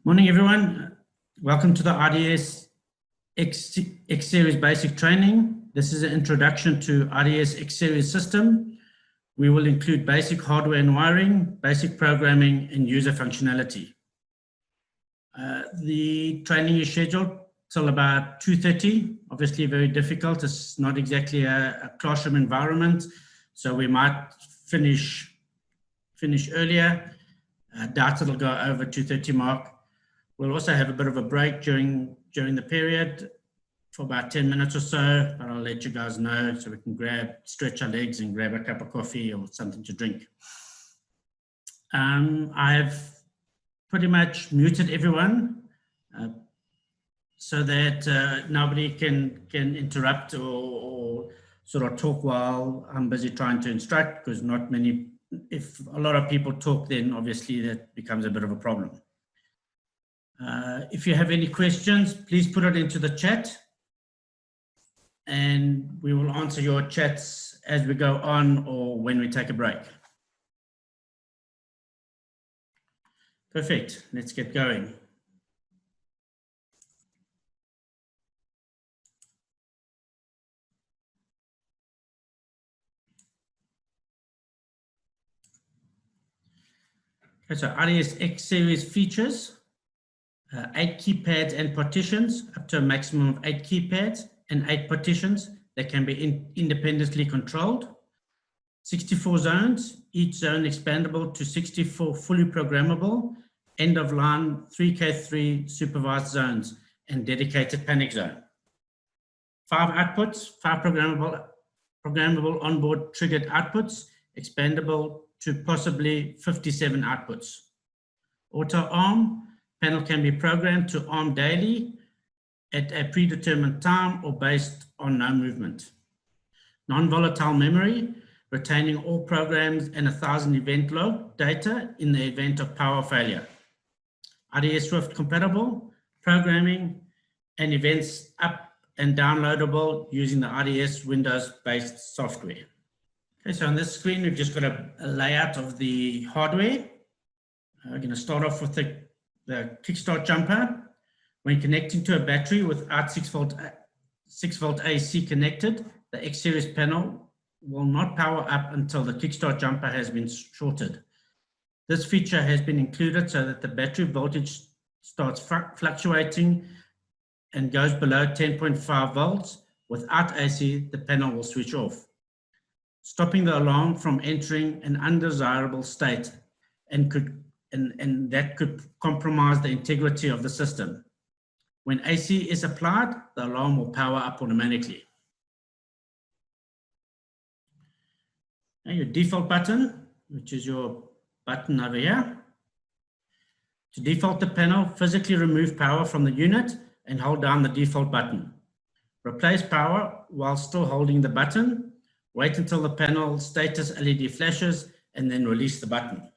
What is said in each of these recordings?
Morning, everyone. Welcome to the IDS XSeries basic training. This is an introduction to IDS XSeries system. We will include basic hardware and wiring, basic programming, and user functionality. The training is scheduled till about 2:30. Obviously, very difficult. It's not exactly a classroom environment, so we might finish earlier. I doubt it'll go over 2:30 mark. We'll also have a bit of a break during the period for about 10 minutes or so, but I'll let you guys know so we can stretch our legs and grab a cup of coffee or something to drink. I've pretty much muted everyone so that nobody can interrupt or sort of talk while I'm busy trying to instruct, because if a lot of people talk, then obviously that becomes a bit of a problem. If you have any questions, please put it into the chat and we will answer your chats as we go on or when we take a break. Perfect, let's get going. Okay, so IDS XSeries features 8 keypads and partitions, up to a maximum of 8 keypads and 8 partitions that can be independently controlled. 64 zones, each zone expandable to 64 fully programmable, end of line 3K3 supervised zones and dedicated panic zone. 5 outputs, 5 programmable onboard triggered outputs, expandable to possibly 57 outputs. Auto arm, panel can be programmed to arm daily at a predetermined time or based on no movement. Non-volatile memory, retaining all programs and 1,000 event log data in the event of power failure. IDS Swift compatible, programming and events up and downloadable using the IDS Windows-based software. Okay, so on this screen, we've just got a layout of the hardware. We're going to start off with the kickstart jumper. When connecting to a battery without 6 volt AC connected, the XSeries panel will not power up until the kickstart jumper has been shorted. This feature has been included so that the battery voltage starts fluctuating and goes below 10.5 volts. Without AC, the panel will switch off, stopping the alarm from entering an undesirable state and that could compromise the integrity of the system. When AC is applied, the alarm will power up automatically. Now your default button, which is your button over here. To default the panel, physically remove power from the unit and hold down the default button. Replace power while still holding the button. Wait until the panel status LED flashes and then release the button.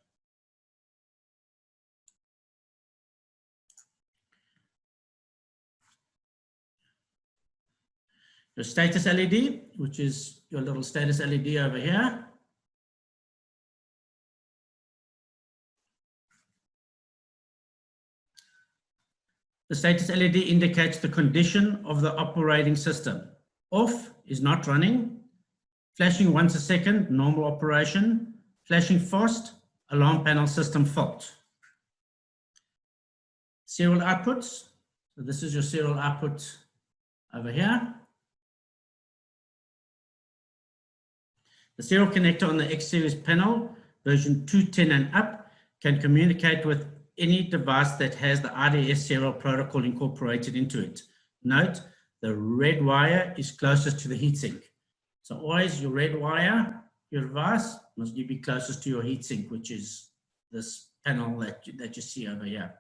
Your status LED, which is your little status LED over here. The status LED indicates the condition of the operating system. Off is not running. Flashing once a second, normal operation. Flashing fast, alarm panel system fault. Serial outputs. So this is your serial output over here. The serial connector on the XSeries panel, version 2.10 and up, can communicate with any device that has the IDS serial protocol incorporated into it. Note, the red wire is closest to the heatsink. So always your red wire, your device, must be closest to your heatsink, which is this panel that you see over here.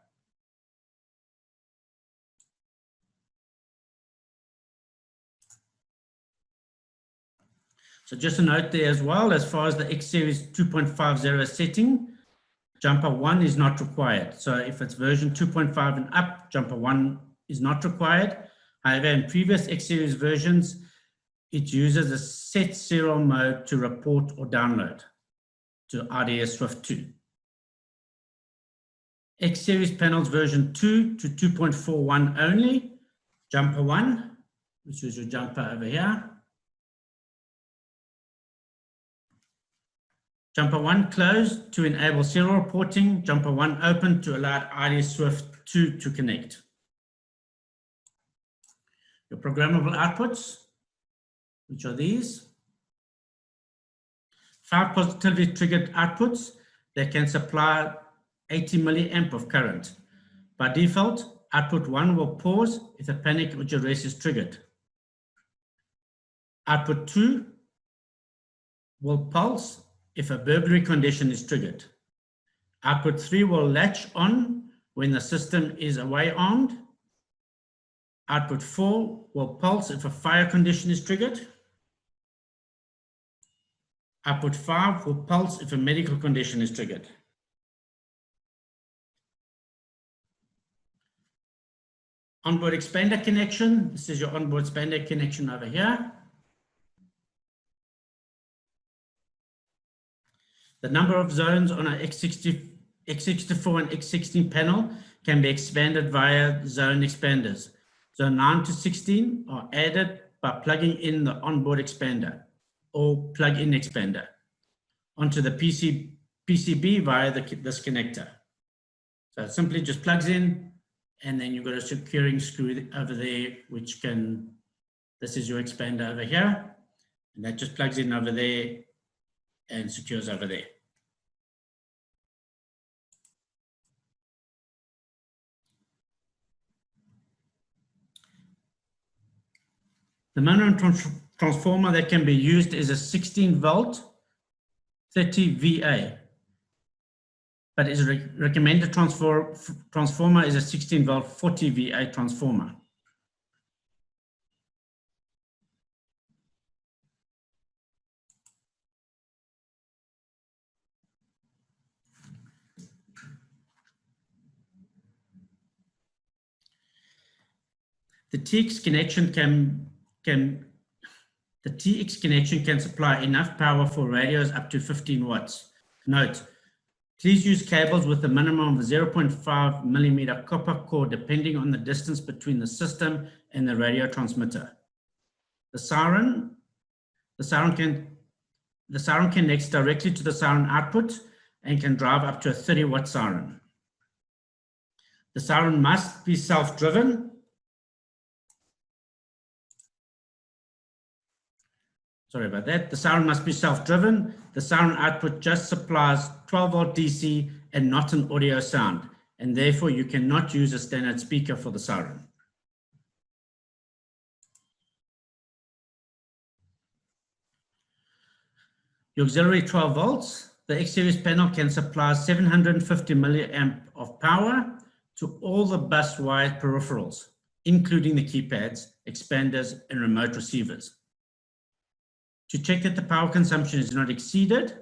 So just a note there as well, as far as the XSeries 2.50 setting, jumper 1 is not required. So if it's version 2.5 and up, jumper 1 is not required. However, in previous XSeries versions, it uses a set serial mode to report or download to IDS Swift 2. X series panels version 2 to 2.41 only. Jumper 1, which is your jumper over here. Jumper 1 closed to enable serial reporting. Jumper 1 open to allow IDS Swift 2 to connect. Your programmable outputs, which are these. 5 positively triggered outputs that can supply 80 milliamp of current. By default, output 1 will pause if a panic or duress is triggered. Output 2 will pulse if a burglary condition is triggered. Output 3 will latch on when the system is away armed. Output 4 will pulse if a fire condition is triggered. Output 5 will pulse if a medical condition is triggered. Onboard expander connection. This is your onboard expander connection over here. The number of zones on an X64 and X16 panel can be expanded via zone expanders. Zone 9 to 16 are added by plugging in the onboard expander or plug-in expander onto the PCB via this connector. So it simply just plugs in, and then you've got a securing screw over there, which can, this is your expander over here, and that just plugs in over there and secures over there. The minimum transformer that can be used is a 16 volt 30 VA, but is recommended transformer is a 16 volt 40 VA transformer. The TX connection can supply enough power for radios up to 15 watts. Note, please use cables with a minimum of 0.5 millimeter copper cord, depending on the distance between the system and the radio transmitter. The Siren connects directly to the Siren output and can drive up to a 30 watt Siren. The Siren must be self-driven. Sorry about that. The Siren must be self-driven. The Siren output just supplies 12 volt DC and not an audio sound, and therefore you cannot use a standard speaker for the Siren. Your auxiliary 12 volts. The X series panel can supply 750 milliamp of power to all the bus wired peripherals, including the keypads, expanders, and remote receivers. To check that the power consumption is not exceeded,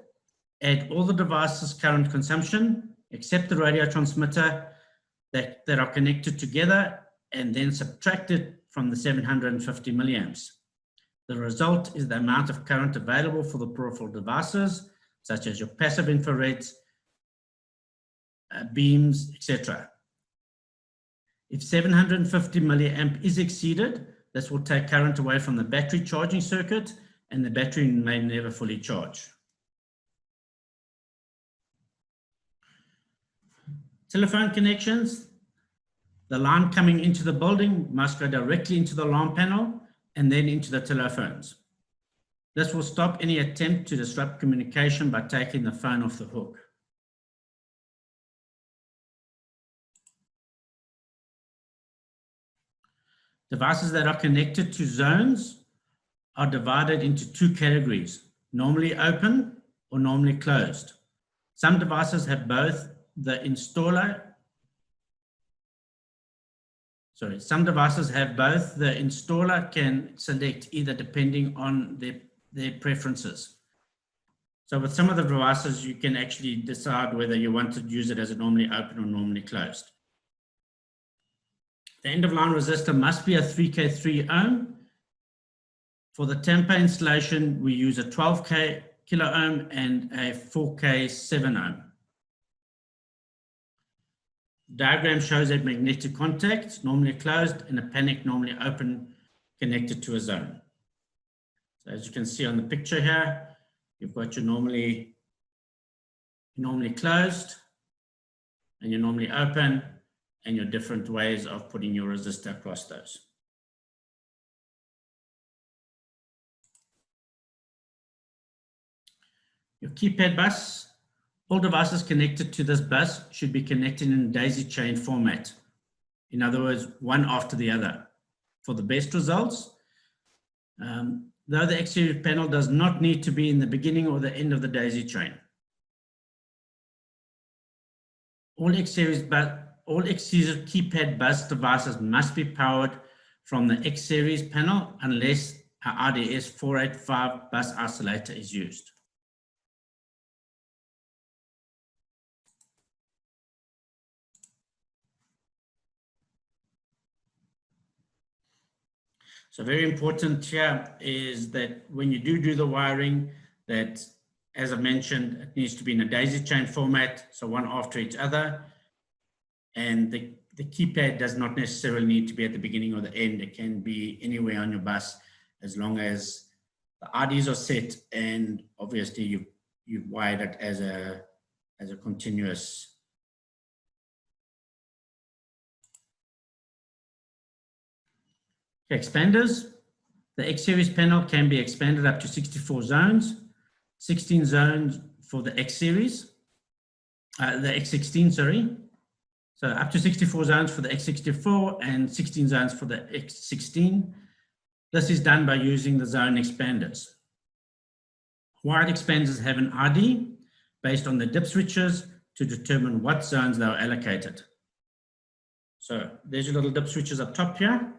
add all the devices' current consumption, except the radio transmitter that are connected together, and then subtract it from the 750 milliamps. The result is the amount of current available for the peripheral devices, such as your passive infrareds, beams, etc. If 750 milliamp is exceeded, this will take current away from the battery charging circuit, and the battery may never fully charge. Telephone connections. The line coming into the building must go directly into the alarm panel and then into the telephones. This will stop any attempt to disrupt communication by taking the phone off the hook. Devices that are connected to zones are divided into two categories, normally open or normally closed. Some devices have both the installer, some devices have both. The installer can select either depending on their preferences. So with some of the devices, you can actually decide whether you want to use it as a normally open or normally closed. The end of line resistor must be a 3K3 ohm. For the Tampa installation, we use a 12K kilo ohm and a 4K 7 ohm. Diagram shows a magnetic contact, normally closed, and a panic, normally open, connected to a zone. So as you can see on the picture here, you've got your normally closed, and you're normally open, and your different ways of putting your resistor across those. Your keypad bus, all devices connected to this bus should be connected in daisy chain format. In other words, one after the other. For the best results, though the X-series panel does not need to be in the beginning or the end of the daisy chain. All X-series keypad bus devices must be powered from the X-series panel unless an IDS 485 bus isolator is used. So very important here is that when you do the wiring, that, as I mentioned, it needs to be in a daisy chain format, so one after each other. And the keypad does not necessarily need to be at the beginning or the end. It can be anywhere on your bus as long as the IDs are set and obviously you've wired it as a continuous. Expanders. The X-series panel can be expanded up to 64 zones, 16 zones for the X-series, the X16, sorry. So up to 64 zones for the X64 and 16 zones for the X16. This is done by using the zone expanders. Wired expanders have an ID based on the dip switches to determine what zones they are allocated. So there's your little dip switches up top here.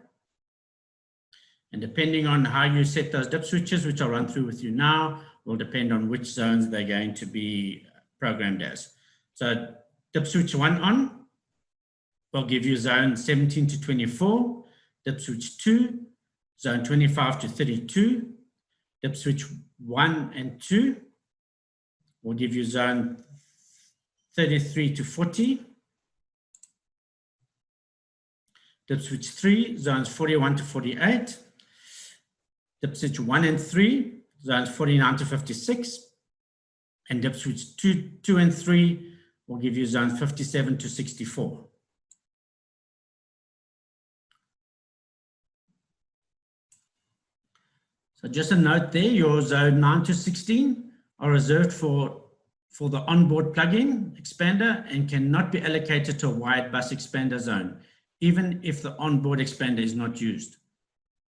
And depending on how you set those dip switches, which I'll run through with you now, will depend on which zones they're going to be programmed as. So dip switch 1 on will give you zone 17 to 24. Dip switch 2, zone 25 to 32. Dip switch 1 and 2 will give you zone 33 to 40. Dip switch 3, zones 41 to 48. Dip switch 1 and 3, zones 49 to 56. And dip switch 2 and 3 will give you zones 57 to 64. So just a note there, your zone 9 to 16 are reserved for the onboard plug-in expander and cannot be allocated to a wired bus expander zone, even if the onboard expander is not used.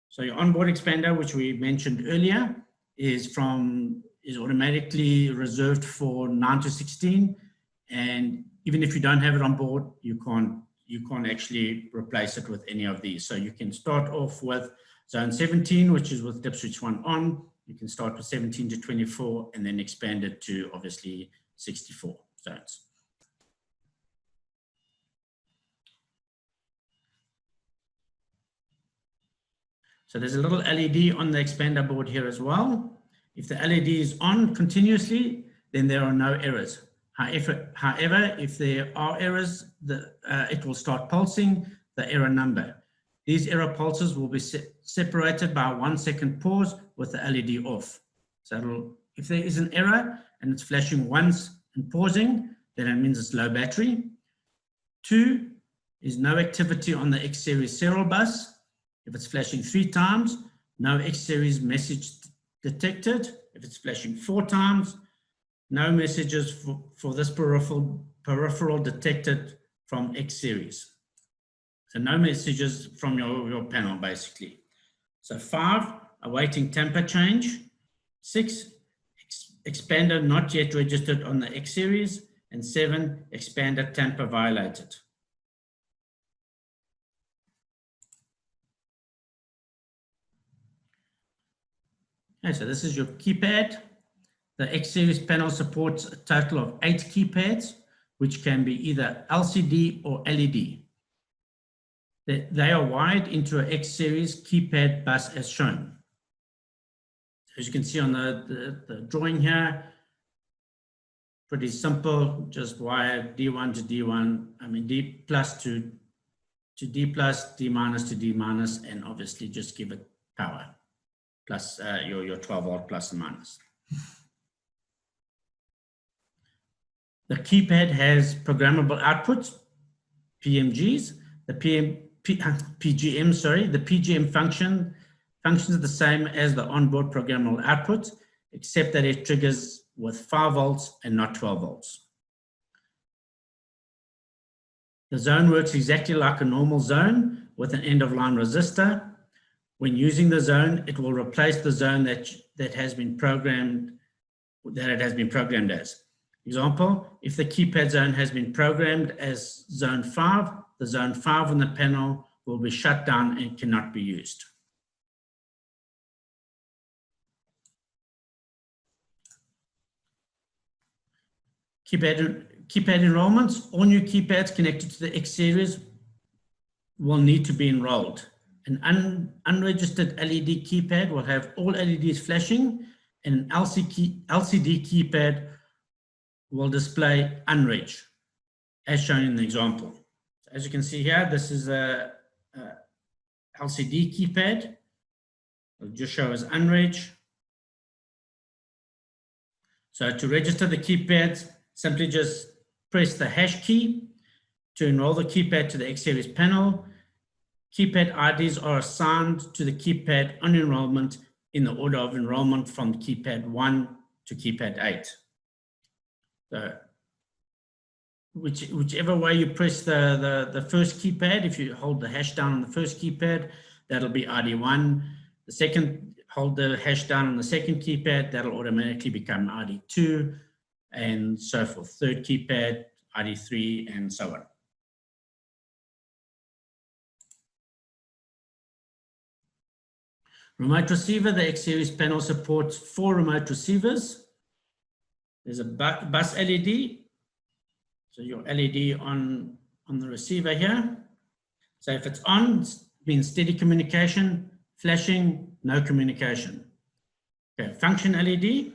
So your onboard expander, which we mentioned earlier, is automatically reserved for 9 to 16. And even if you don't have it on board, you can't actually replace it with any of these. So you can start off with zone 17, which is with dip switch 1 on. You can start with 17 to 24 and then expand it to obviously 64 zones. So there's a little LED on the expander board here as well. If the LED is on continuously, then there are no errors. However, if there are errors, it will start pulsing the error number. These error pulses will be separated by a 1 second pause with the LED off. So if there is an error and it's flashing once and pausing, then it means it's low battery. 2 is no activity on the X-series serial bus. If it's flashing 3 times, no X-series message detected. If it's flashing 4 times, no messages for this peripheral detected from X-series. So no messages from your panel, basically. So 5, awaiting tamper change. 6, expander not yet registered on the X-series. And 7, expander tamper violated. Okay, so this is your keypad. The X-series panel supports a total of 8 keypads, which can be either LCD or LED. They are wired into an X-series keypad bus as shown. As you can see on the drawing here, pretty simple, just wire D1 to D1, I mean D plus to D plus, D minus to D minus, and obviously just give it power, plus your 12 volt plus and minus. The keypad has programmable outputs, PMGs. The PGM, sorry, the PGM functions the same as the onboard programmable output, except that it triggers with 5 volts and not 12 volts. The zone works exactly like a normal zone with an end-of-line resistor. When using the zone, it will replace the zone that has been programmed, as. Example, if the keypad zone has been programmed as zone 5, the zone 5 on the panel will be shut down and cannot be used. Keypad enrollments. All new keypads connected to the X series will need to be enrolled. An unregistered LED keypad will have all LEDs flashing, and an LCD keypad will display unreg, as shown in the example. As you can see here, this is a LCD keypad. It'll just show as unreg. So to register the keypads, simply just press the hash key to enroll the keypad to the X series panel. Keypad IDs are assigned to the keypad on enrollment in the order of enrollment from keypad 1 to keypad 8. So whichever way you press the first keypad, if you hold the hash down on the first keypad, that'll be ID1. The second, hold the hash down on the second keypad, that'll automatically become ID2, and so forth. Third keypad, ID3, and so on. Remote receiver, the X series panel supports 4 remote receivers. There's a bus LED, so your LED on the receiver here. So if it's on, it means steady communication. Flashing, no communication. Okay, function LED.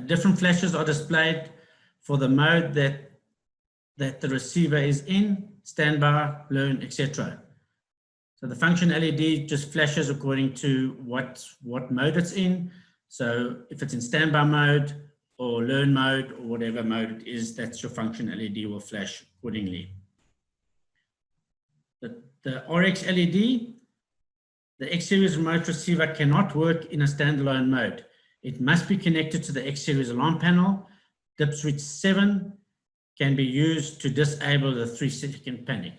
Different flashes are displayed for the mode that the receiver is in, standby, learn, etc. So the function LED just flashes according to what mode it's in. So if it's in standby mode or learn mode or whatever mode it is, that's your function LED will flash accordingly. The RX LED, the X series remote receiver cannot work in a standalone mode. It must be connected to the X series alarm panel. Dip switch 7 can be used to disable the 3-second panic.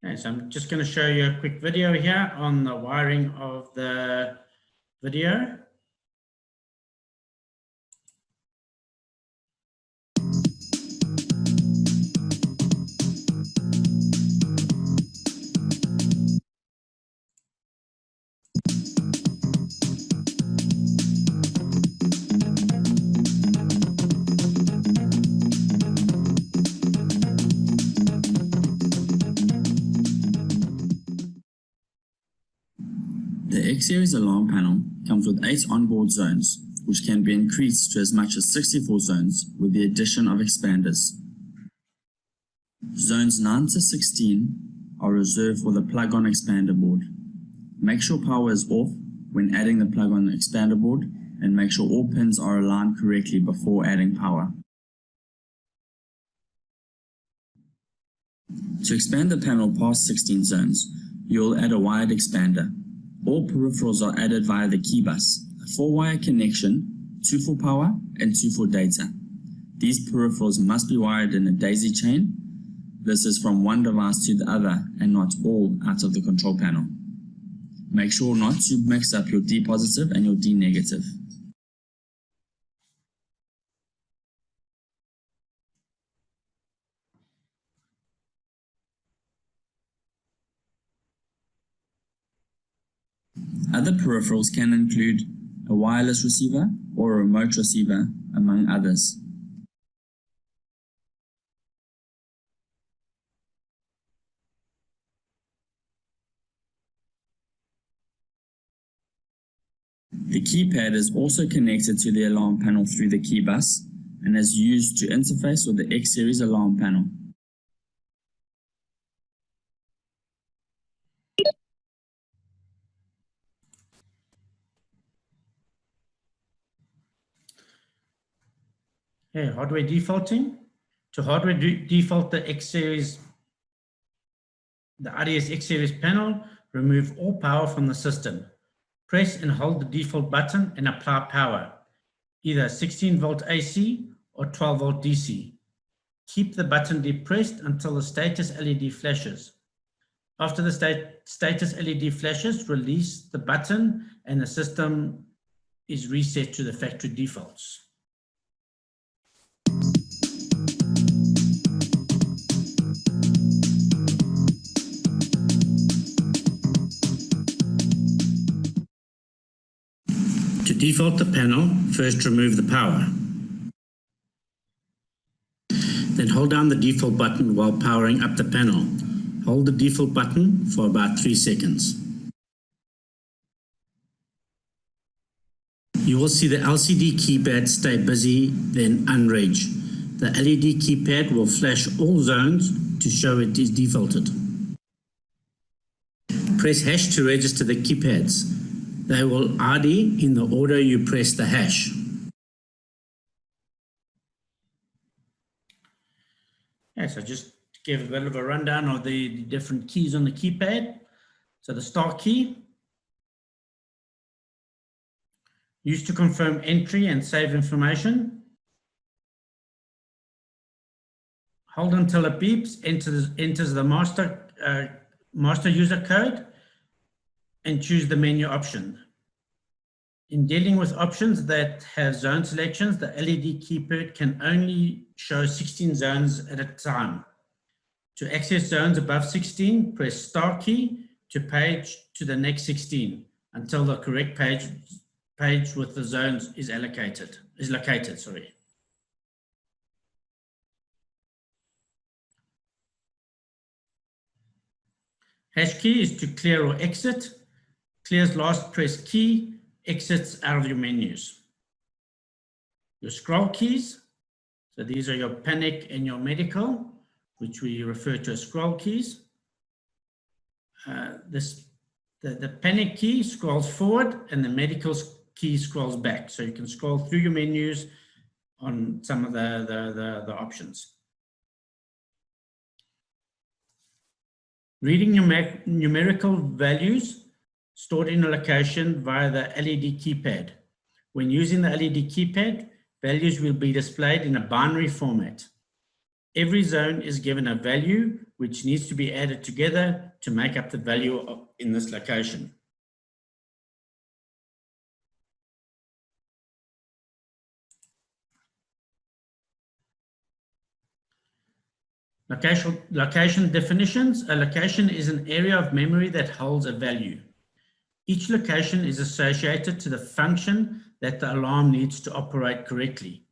Okay, so I'm just going to show you a quick video here on the wiring of the video. The X series alarm panel comes with 8 onboard zones, which can be increased to as much as 64 zones with the addition of expanders. Zones 9 to 16 are reserved for the plug-on expander board. Make sure power is off when adding the plug-on expander board, and make sure all pins are aligned correctly before adding power. To expand the panel past 16 zones, you'll add a wired expander. All peripherals are added via the key bus, a 4-wire connection, 2 for power and 2 for data. These peripherals must be wired in a daisy chain. This is from one device to the other and not all out of the control panel. Make sure not to mix up your D positive and your D negative. Other peripherals can include a wireless receiver or a remote receiver, among others. The keypad is also connected to the alarm panel through the key bus and is used to interface with the X-Series alarm panel. Okay, hardware defaulting. To hardware default the X-Series, the IDS XSeries panel, remove all power from the system. Press and hold the default button and apply power, either 16 volt AC or 12 volt DC. Keep the button depressed until the status LED flashes. After the status LED flashes, release the button and the system is reset to the factory defaults. To default the panel, first remove the power. Then hold down the default button while powering up the panel. Hold the default button for about 3 seconds. You will see the LCD keypad stay busy, then unreg. The LED keypad will flash all zones to show it is defaulted. Press hash to register the keypads. They will ID in the order you press the hash. Okay, so just to give a bit of a rundown of the different keys on the keypad. So the start key, used to confirm entry and save information. Hold until it beeps, enters the master user code, and choose the menu option. In dealing with options that have zone selections, the LED keypad can only show 16 zones at a time. To access zones above 16, press star key to page to the next 16 until the correct page with the zones is located. Hash key is to clear or exit. Clears last press key, exits out of your menus. Your scroll keys, so these are your panic and your medical, which we refer to as scroll keys. The panic key scrolls forward and the medical key scrolls back. So you can scroll through your menus on some of the options. Reading numerical values stored in a location via the LED keypad. When using the LED keypad, values will be displayed in a binary format. Every zone is given a value which needs to be added together to make up the value in this location. Location definitions. A location is an area of memory that holds a value. Each location is associated to the function that the alarm needs to operate correctly.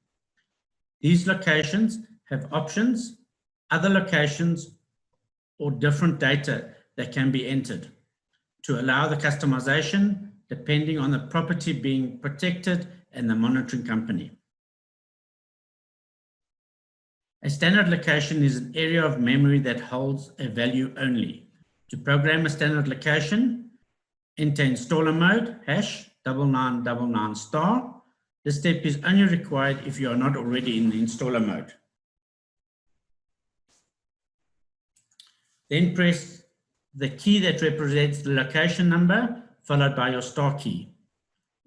These locations have options, other locations, or different data that can be entered to allow the customization depending on the property being protected and the monitoring company. A standard location is an area of memory that holds a value only. To program a standard location, enter installer mode, hash 9999*. This step is only required if you are not already in the installer mode. Then press the key that represents the location number, followed by your star key.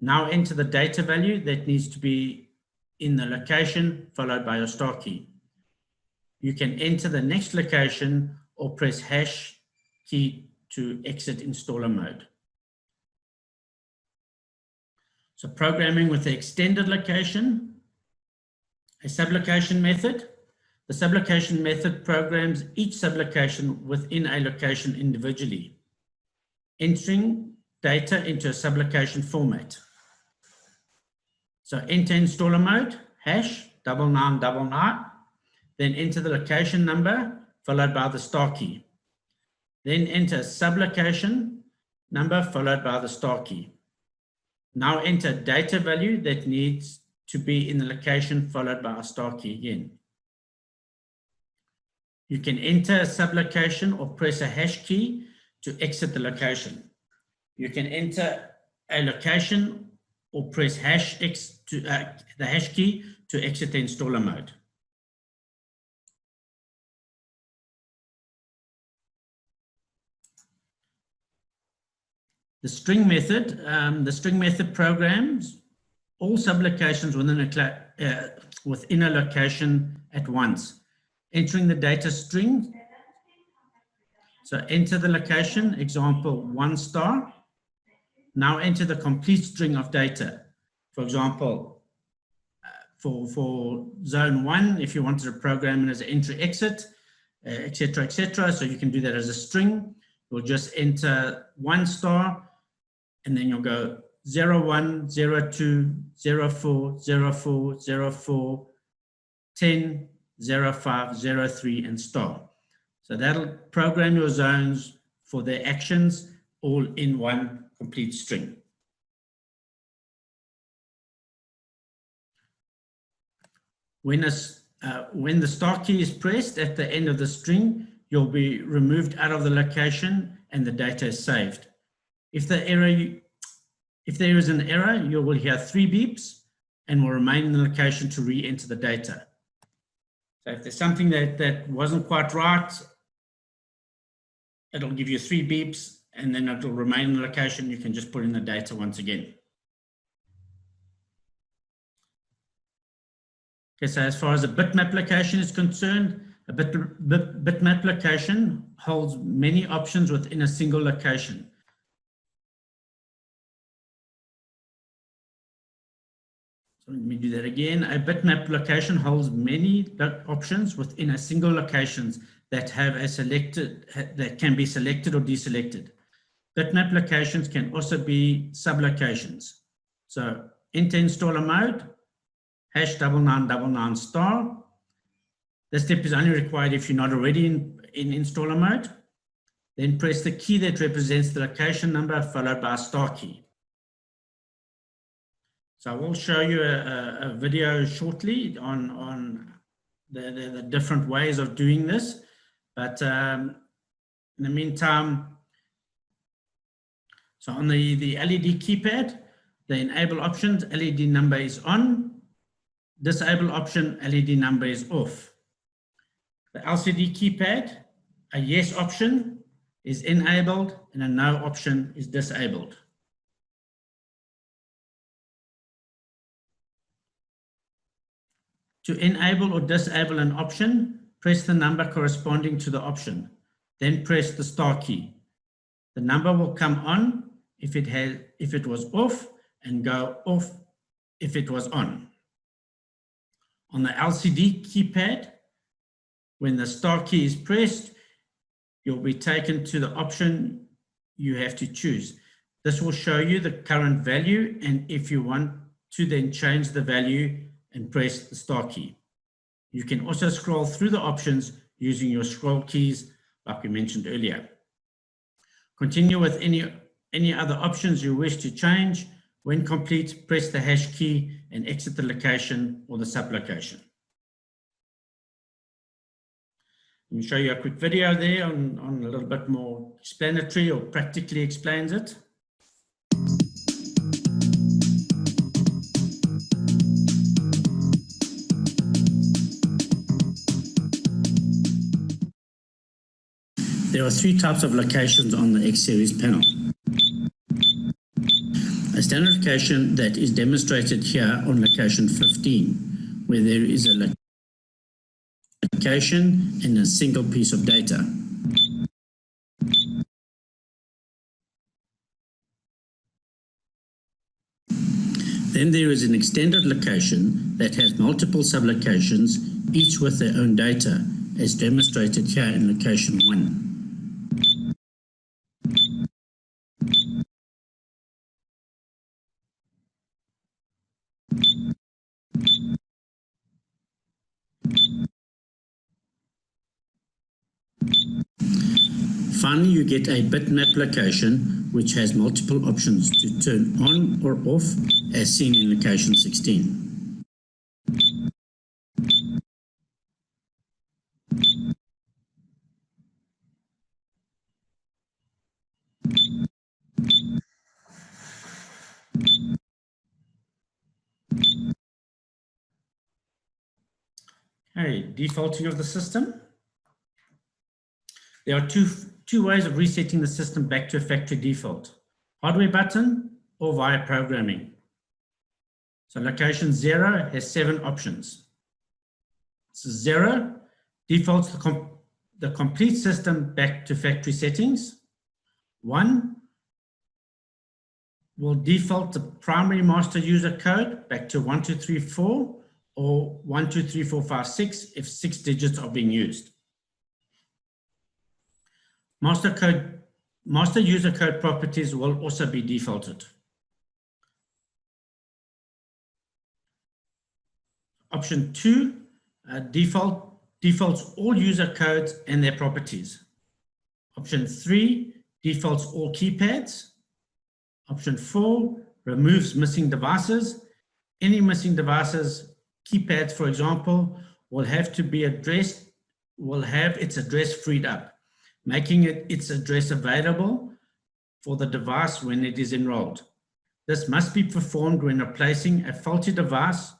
Now enter the data value that needs to be in the location, followed by your star key. You can enter the next location or press hash key to exit installer mode. So programming with the extended location, a sublocation method. The sublocation method programs each sublocation within a location individually, entering data into a sublocation format. So enter installer mode, hash 9999, then enter the location number followed by the star key. Then enter sublocation number followed by the star key. Now enter data value that needs to be in the location followed by a star key again. You can enter a sublocation or press a hash key to exit the location. You can enter a location or press the hash key to exit the installer mode. The string method programs all sublocations within a location at once. Entering the data string. So enter the location, example 1 star. Now enter the complete string of data. For example, for zone 1, if you wanted to program it as an entry exit, etc., etc. So you can do that as a string. You'll just enter 1 star, and then you'll go 01, 02, 04, 04, 04, 10, 05, 03, and star. So that'll program your zones for their actions all in one complete string. When the star key is pressed at the end of the string, you'll be removed out of the location and the data is saved. If there is an error, you will hear 3 beeps and will remain in the location to re-enter the data. So if there's something that wasn't quite right, it'll give you 3 beeps and then it'll remain in the location. You can just put in the data once again. Okay, so as far as a bitmap location is concerned, a bitmap location holds many options within a single location. So let me do that again. A bitmap location holds many options within a single location that can be selected or deselected. Bitmap locations can also be sublocations. So enter installer mode, #9999 star. This step is only required if you're not already in installer mode. Then press the key that represents the location number followed by a star key. So I will show you a video shortly on the different ways of doing this. But in the meantime, so on the LED keypad, the enable options, LED number is on. Disable option, LED number is off. The LCD keypad, a yes option is enabled and a no option is disabled. To enable or disable an option, press the number corresponding to the option, then press the star key. The number will come on if it was off and go off if it was on. On the LCD keypad, when the star key is pressed, you'll be taken to the option you have to choose. This will show you the current value, and if you want to then change the value and press the star key. You can also scroll through the options using your scroll keys like we mentioned earlier. Continue with any other options you wish to change. When complete, press the hash key and exit the location or the sublocation. Let me show you a quick video there on a little bit more explanatory or practically explains it. There are 3 types of locations on the X series panel. A standard location that is demonstrated here on location 15, where there is a location and a single piece of data. Then there is an extended location that has multiple sublocations, each with their own data, as demonstrated here in location 1. Finally, you get a bitmap location which has multiple options to turn on or off as seen in location 16. Okay, defaulting of the system. There are two ways of resetting the system back to a factory default: hardware button or via programming. So location 0 has 7 options. So 0 defaults the complete system back to factory settings. 1 will default the primary master user code back to 1234 or 123456 if 6 digits are being used. Master user code properties will also be defaulted. Option 2 defaults all user codes and their properties. Option 3 defaults all keypads. Option 4 removes missing devices. Any missing devices, keypads for example, will have its address freed up, making its address available for the device when it is enrolled. This must be performed when replacing a faulty device.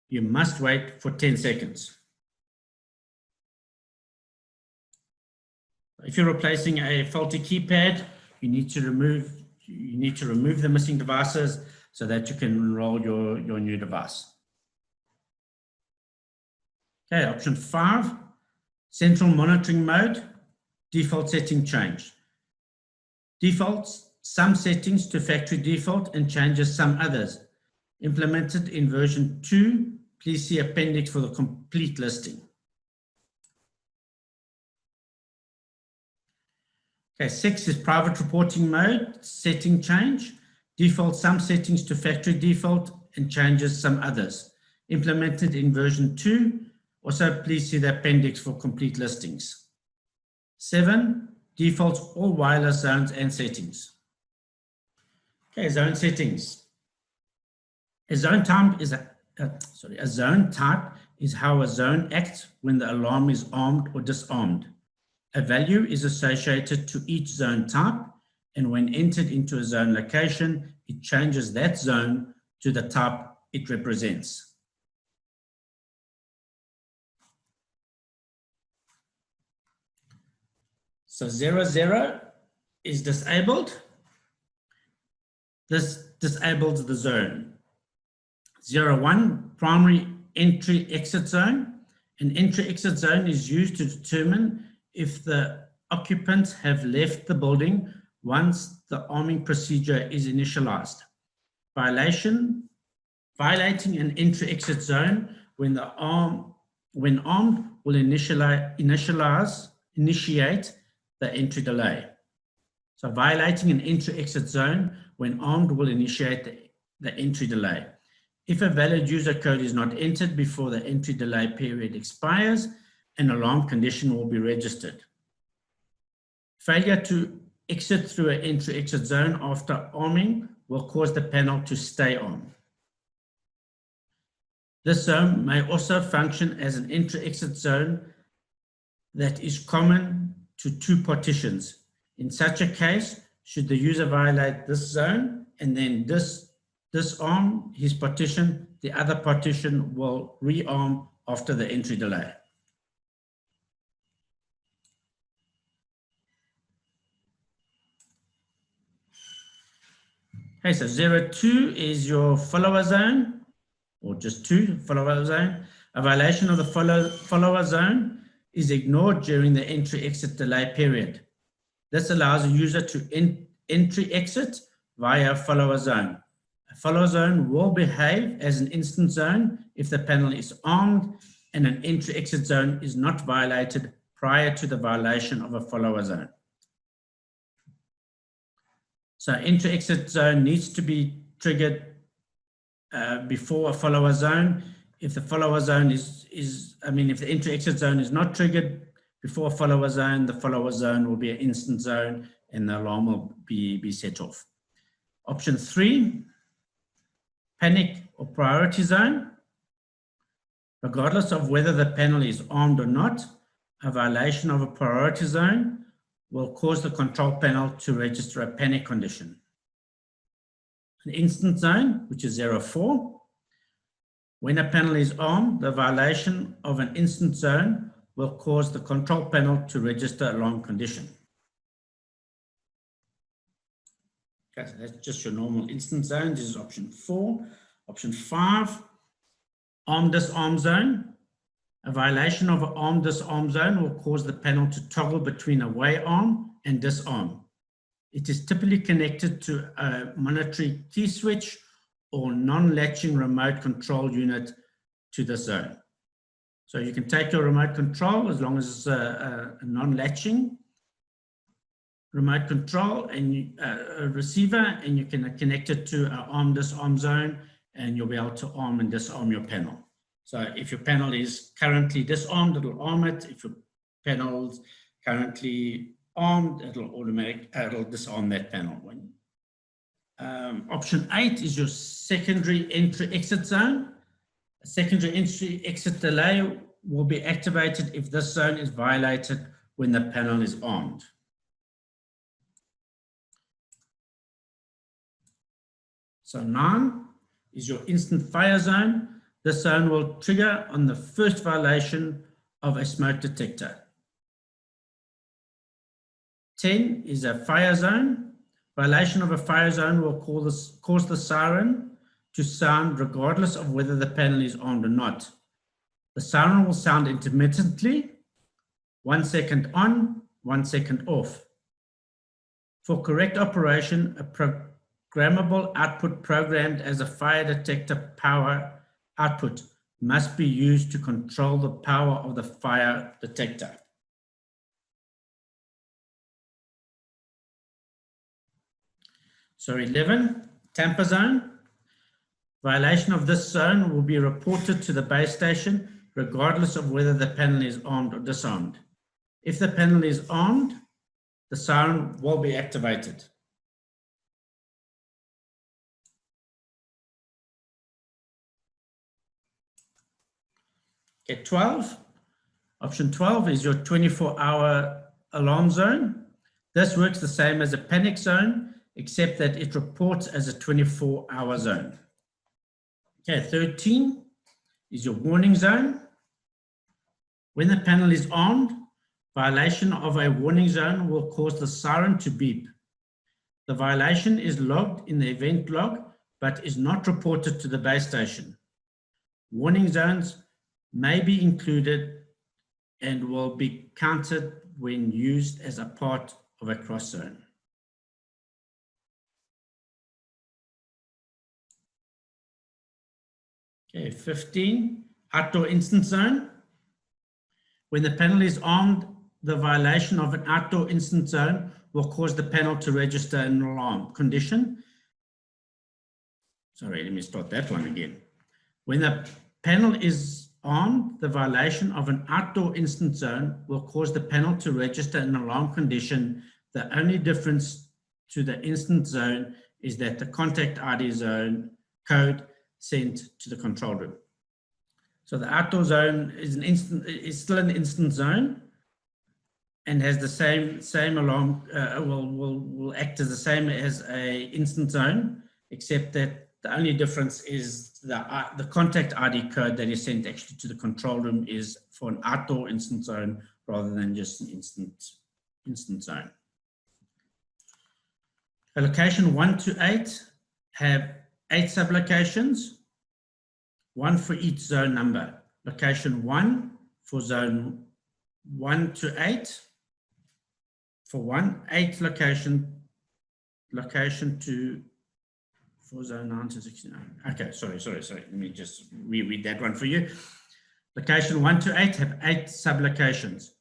You must wait for 10 seconds. If you're replacing a faulty keypad, you need to remove the missing devices so that you can enroll your new device. Okay, option 5, central monitoring mode, default setting change. Defaults some settings to factory default and changes some others. Implemented in version 2, please see appendix for the complete listing. Okay, 6 is private reporting mode, setting change. Default some settings to factory default and changes some others. Implemented in version 2. Also, please see the appendix for complete listings. 7, defaults all wireless zones and settings. Okay, zone settings. A zone type is how a zone acts when the alarm is armed or disarmed. A value is associated to each zone type, and when entered into a zone location, it changes that zone to the type it represents. So 00 is disabled. This disables the zone. 01, primary entry-exit zone. An entry-exit zone is used to determine if the occupants have left the building once the arming procedure is initialized. Violating an entry-exit zone when armed will initiate the entry delay. So violating an entry-exit zone when armed will initiate the entry delay. If a valid user code is not entered before the entry delay period expires, an alarm condition will be registered. Failure to exit through an entry-exit zone after arming will cause the panel to stay on. This zone may also function as an entry-exit zone that is common to 2 partitions. In such a case, should the user violate this zone and then disarm his partition, the other partition will rearm after the entry delay. Okay, so 02 is your follower zone, or just 2, follower zone. A violation of the follower zone is ignored during the entry-exit delay period. This allows a user to entry-exit via a follower zone. A follower zone will behave as an instance zone if the panel is armed and an entry-exit zone is not violated prior to the violation of a follower zone. So entry-exit zone needs to be triggered before a follower zone. If the follower zone if the entry-exit zone is not triggered before a follower zone, the follower zone will be an instance zone and the alarm will be set off. Option 3, panic or priority zone. Regardless of whether the panel is armed or not, a violation of a priority zone will cause the control panel to register a panic condition. An instant zone, which is 04. When a panel is armed, the violation of an instant zone will cause the control panel to register alarm condition. Okay, so that's just your normal instant zone. This is option 4. Option 5, arm-disarm zone. A violation of an arm-disarm zone will cause the panel to toggle between away arm and disarm. It is typically connected to a monetary key switch or non-latching remote control unit to the zone. So you can take your remote control as long as it's a non-latching remote control and a receiver, and you can connect it to an arm-disarm zone, and you'll be able to arm and disarm your panel. So if your panel is currently disarmed, it'll arm it. If your panel's currently armed, it'll disarm that panel. Option 8 is your secondary entry-exit zone. A secondary entry-exit delay will be activated if this zone is violated when the panel is armed. So 9 is your instant fire zone. This zone will trigger on the first violation of a smoke detector. 10 is a fire zone. Violation of a fire zone will cause the siren to sound regardless of whether the panel is armed or not. The siren will sound intermittently, 1 second on, 1 second off. For correct operation, a programmable output programmed as a fire detector power output must be used to control the power of the fire detector. So 11, tamper zone. Violation of this zone will be reported to the base station regardless of whether the panel is armed or disarmed. If the panel is armed, the siren will be activated. Okay, 12. Option 12 is your 24-hour alarm zone. This works the same as a panic zone, except that it reports as a 24-hour zone. Okay, 13 is your warning zone. When the panel is armed, violation of a warning zone will cause the siren to beep. The violation is logged in the event log, but is not reported to the base station. Warning zones may be included and will be counted when used as a part of a cross zone. Okay, 15, outdoor instance zone. When the panel is armed, the violation of an outdoor instance zone will cause the panel to register an alarm condition. Sorry, let me start that one again. When the panel is armed, the violation of an outdoor instance zone will cause the panel to register an alarm condition. The only difference to the instance zone is that the contact ID zone code sent to the control room. So the outdoor zone is still an instance zone and has the same alarm, will act as the same as a instance zone, except that the only difference is the contact ID code that is sent actually to the control room is for an outdoor instance zone rather than just an instance zone. Allocation 1 to 8 have 8 sublocations, 1 for each zone number. Location 1 for zone 1 to 8. For 1, 8 location 2 for zone 9 to 69. Okay, sorry. Let me just reread that one for you. Location 1 to 8 have 8 sublocations,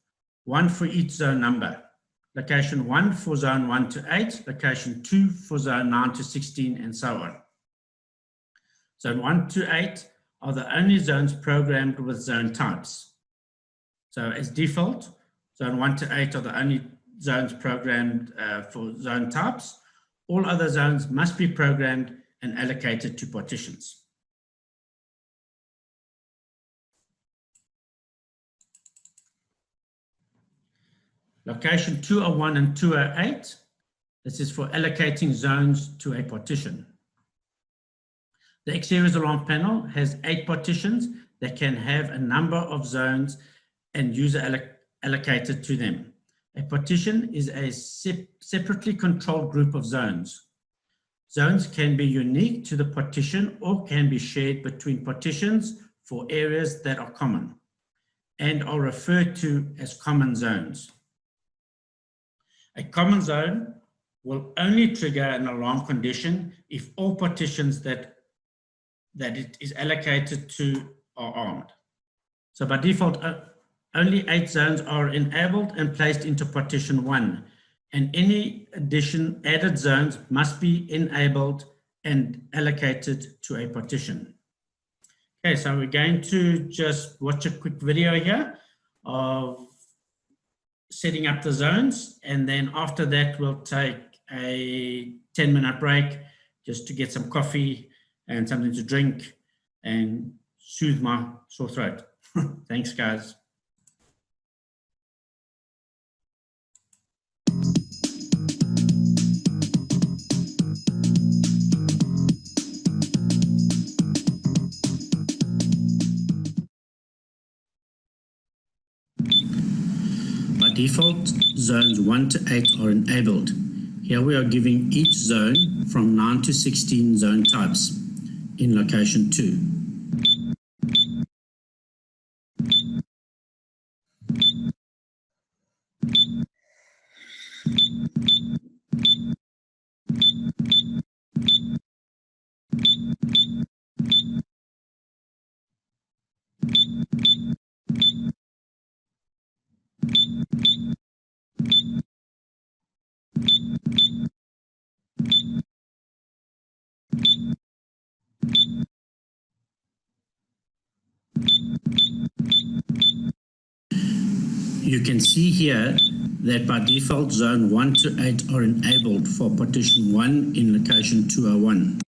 1 for each zone number. Location 1 for zone 1 to 8, location 2 for zone 9 to 16, and so on. Zone 1 to 8 are the only zones programmed with zone types. So as default, zone 1 to 8 are the only zones programmed for zone types. All other zones must be programmed and allocated to partitions. Location 201 and 208. This is for allocating zones to a partition. The XSeries alarm panel has 8 partitions that can have a number of zones and user allocated to them. A partition is a separately controlled group of zones. Zones can be unique to the partition or can be shared between partitions for areas that are common and are referred to as common zones. A common zone will only trigger an alarm condition if all partitions that it is allocated to are armed. So by default, only 8 zones are enabled and placed into partition 1, and any added zones must be enabled and allocated to a partition. Okay, so we're going to just watch a quick video here of setting up the zones, and then after that we'll take a 10-minute break just to get some coffee and something to drink and soothe my sore throat. Thanks, guys. By default, zones 1 to 8 are enabled. Here we are giving each zone from 9 to 16 zone types in location 2. You can see here that by default zone 1 to 8 are enabled for partition 1 in location 201.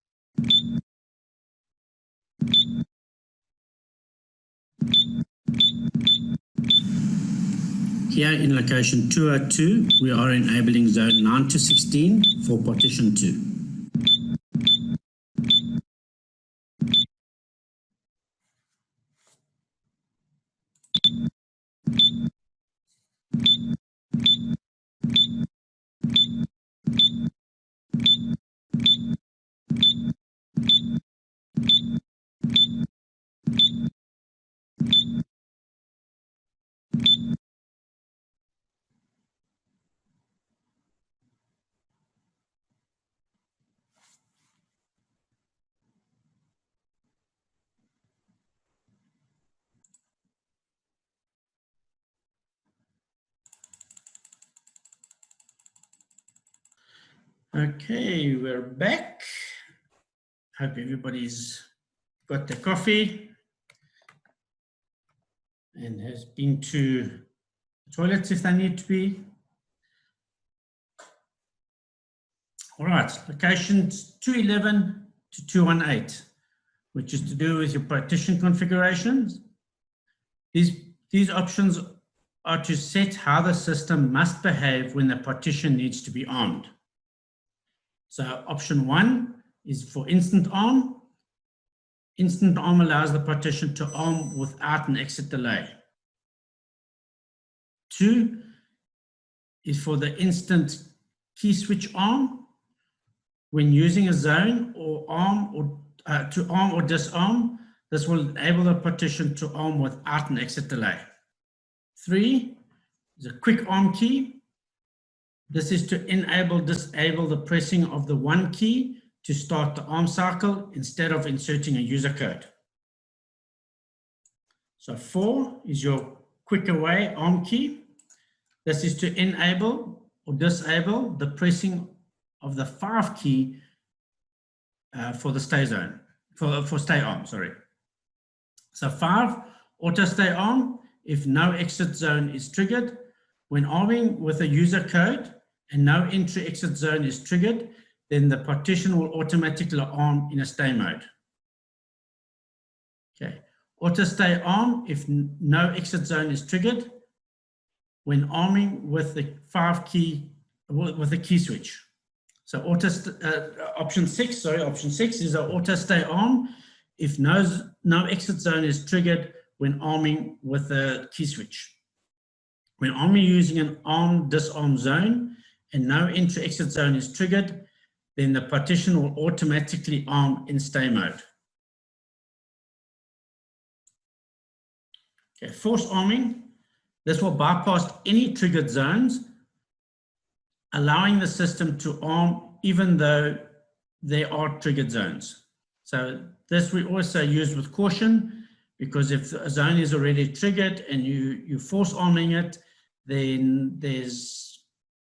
Here in location 202, we are enabling zone 9 to 16 for partition 2. Okay, we're back. Hope everybody's got their coffee and has been to the toilets if they need to be. All right, locations 211 to 218, which is to do with your partition configurations. These options are to set how the system must behave when the partition needs to be armed. So option 1 is for instant arm. Instant arm allows the partition to arm without an exit delay. 2 is for the instant key switch arm. When using a zone or arm or to arm or disarm, this will enable the partition to arm without an exit delay. 3 is a quick arm key. This is to disable the pressing of the 1 key to start the arm cycle instead of inserting a user code. So 4 is your quick away arm key. This is to enable or disable the pressing of the 5 key for the stay zone, for stay arm, sorry. So 5, auto stay arm. If no exit zone is triggered, When arming with a user code and no entry-exit zone is triggered, then the partition will automatically arm in a stay mode. Okay, auto stay arm if no exit zone is triggered when arming with the with the key switch. So option 6 is an auto stay arm if no exit zone is triggered when arming with the key switch. When arming using an arm disarm zone and no entry exit zone is triggered, then the partition will automatically arm in stay mode. Okay, force arming. This will bypass any triggered zones, allowing the system to arm even though there are triggered zones. So this we also use with caution, because if a zone is already triggered and you force arming it, then there's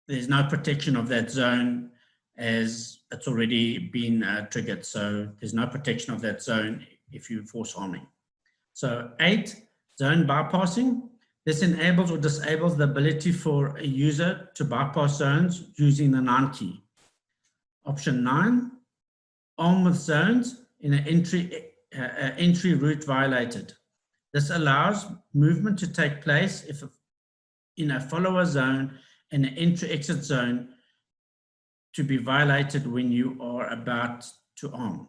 no protection of that zone as it's already been triggered. So there's no protection of that zone if you force arming. So 8, zone bypassing. This enables or disables the ability for a user to bypass zones using the 9 key. Option 9, arm with zones in an entry route violated. This allows movement to take place if in a follower zone and an entry-exit zone to be violated when you are about to arm.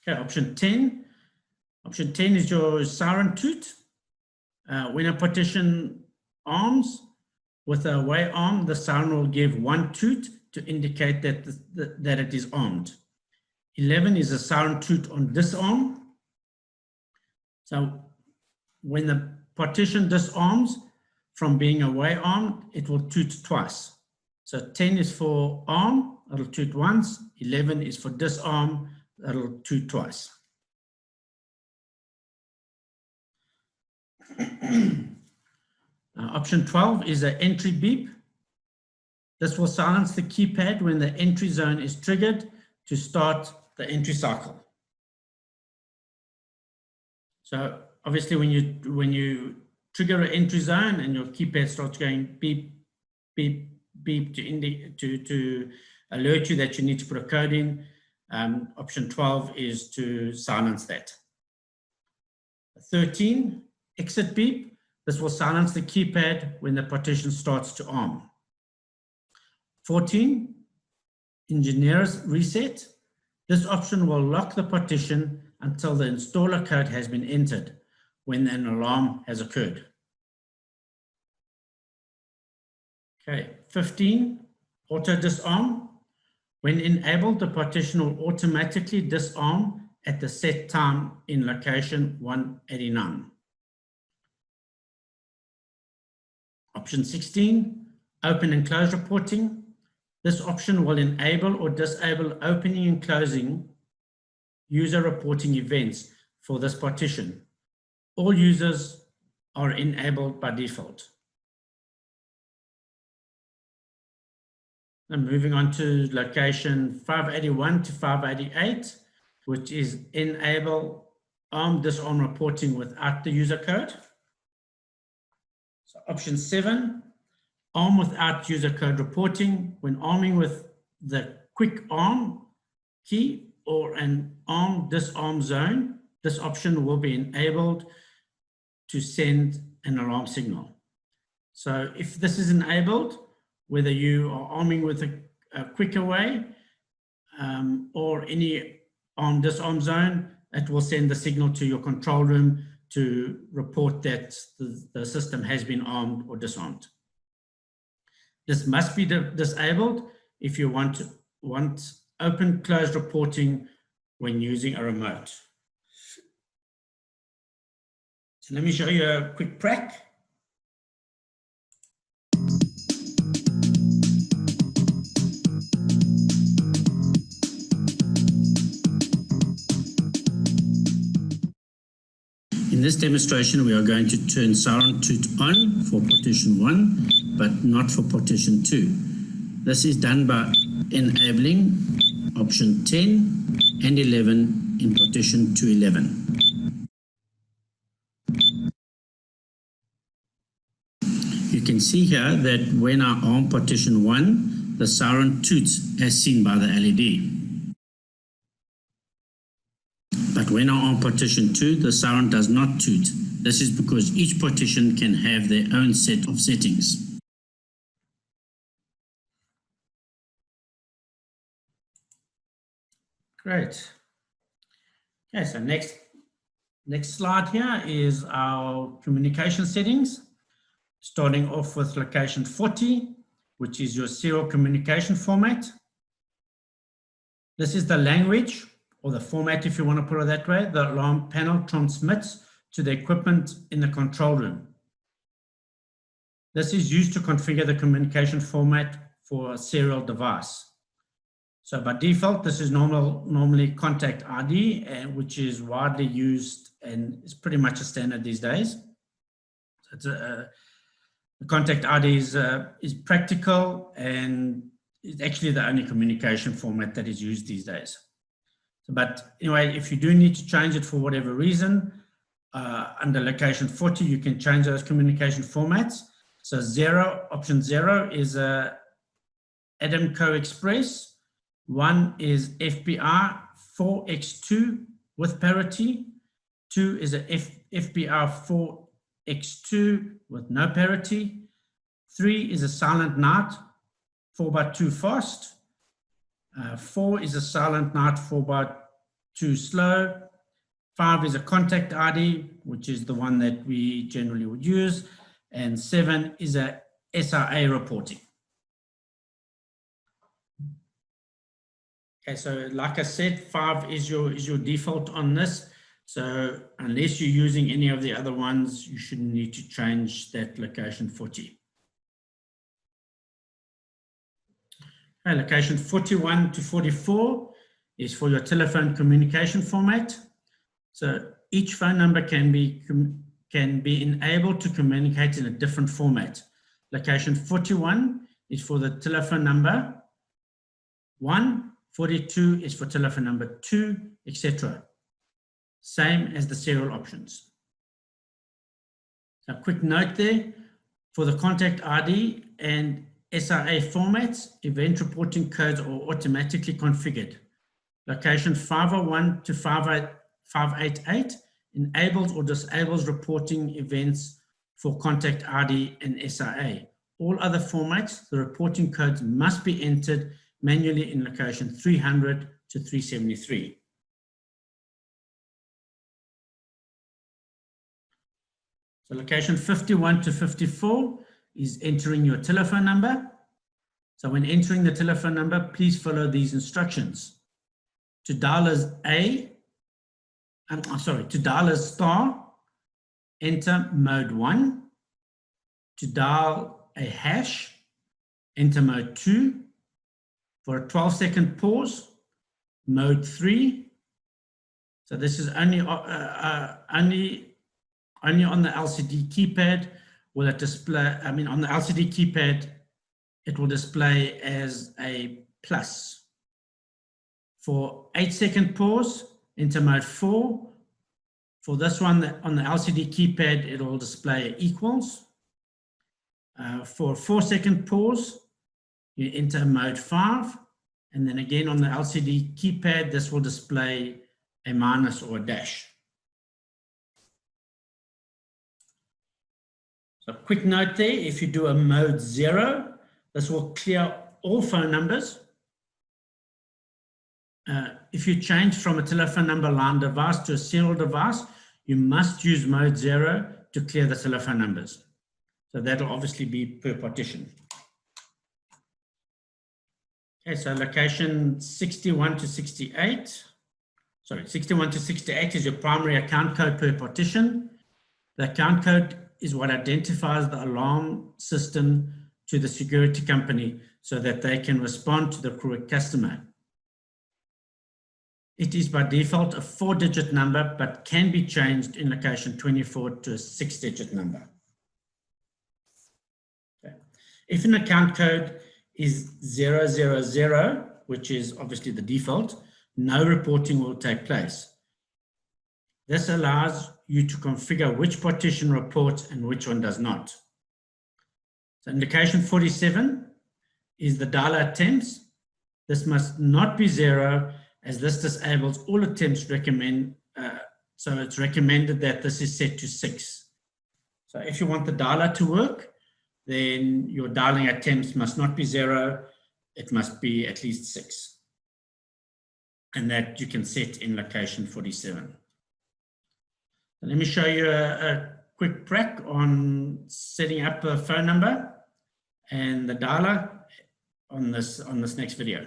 Okay, option 10. Option 10 is your siren toot. When a partition arms with a away arm, the siren will give 1 toot to indicate that it is armed. 11 is a siren toot on disarm. So when the partition disarms from being away armed, it will toot twice. So 10 is for arm, it'll toot once. 11 is for disarm, it'll toot twice. Option 12 is an entry beep. This will silence the keypad when the entry zone is triggered to start the entry cycle. So obviously when you trigger an entry zone and your keypad starts going beep, beep, beep to alert you that you need to put a code in, option 12 is to silence that. 13, exit beep. This will silence the keypad when the partition starts to arm. 14, engineer's reset. This option will lock the partition until the installer code has been entered when an alarm has occurred. Okay, 15, auto disarm. When enabled, the partition will automatically disarm at the set time in location 189. Option 16, open and close reporting. This option will enable or disable opening and closing user reporting events for this partition. All users are enabled by default. And moving on to location 581 to 588, which is enable arm disarm reporting without the user code. So option 7, arm without user code reporting. When arming with the quick arm key or an arm disarm zone, this option will be enabled to send an alarm signal. So if this is enabled, whether you are arming with a quick away or any arm disarm zone, it will send the signal to your control room to report that the system has been armed or disarmed. This must be disabled if you want open closed reporting when using a remote. So let me show you a quick prac. In this demonstration, we are going to turn Siren Toot on for partition 1, but not for partition 2. This is done by enabling option 10 and 11 in partition 211. You you can see here that when I arm partition 1, the siren toots as seen by the LED. But when I arm partition 2, the siren does not toot. This is because each partition can have their own set of settings. Great. Okay, so next slide here is our communication settings. Starting off with location 40, which is your serial communication format. This is the language, or the format if you want to put it that way, the alarm panel transmits to the equipment in the control room. This is used to configure the communication format for a serial device. So by default, this is normally contact ID, which is widely used and is pretty much a standard these days. So it's the contact ID is practical and is actually the only communication format that is used these days. But anyway, if you do need to change it for whatever reason, under location 40, you can change those communication formats. So option 0 is ADAMCO Express. 1 is FBR 4x2 with parity. 2 is a FBR 4x2 with no parity. 3 is a silent night 4x2 fast. 4 is a silent night 4x2 slow. 5 is a contact ID, which is the one that we generally would use. And 7 is a SRA reporting. Okay, so like I said, 5 is your default on this. So unless you're using any of the other ones, you shouldn't need to change that location 40. Okay, location 41 to 44 is for your telephone communication format. So each phone number can be enabled to communicate in a different format. Location 41 is for the telephone number 1. 42 is for telephone number 2, etc. Same as the serial options. So a quick note there, for the contact ID and SRA formats, event reporting codes are automatically configured. Location 501 to 588 enables or disables reporting events for contact ID and SRA. All other formats, the reporting codes must be entered manually in location 300 to 373. So location 51 to 54 is entering your telephone number. So when entering the telephone number, please follow these instructions. To dial as star, enter mode 1. To dial a hash, enter mode 2. For a 12-second pause, mode 3. So this is only on the LCD keypad will it display, on the LCD keypad, it will display as a plus. For 8-second pause, enter mode 4. For this one, on the LCD keypad, it will display equals. For a 4-second pause, you enter mode 5, and then again on the LCD keypad, this will display a minus or a dash. So quick note there, if you do a mode 0, this will clear all phone numbers. If you change from a telephone number line device to a serial device, you must use mode 0 to clear the telephone numbers. So that'll obviously be per partition. Okay, so location 61 to 68. Sorry, 61 to 68 is your primary account code per partition. The account code is what identifies the alarm system to the security company so that they can respond to the correct customer. It is by default a 4-digit number, but can be changed in location 24 to a 6-digit number. Okay. If an account code is 000, which is obviously the default, no reporting will take place. This allows you to configure which partition reports and which one does not. So in location 47 is the dialer attempts. This must not be 0, as this disables all attempts so it's recommended that this is set to 6. So if you want the dialer to work, then your dialing attempts must not be 0, it must be at least 6. And that you can set in location 47. So let me show you a quick prac on setting up the phone number and the dialer on this next video.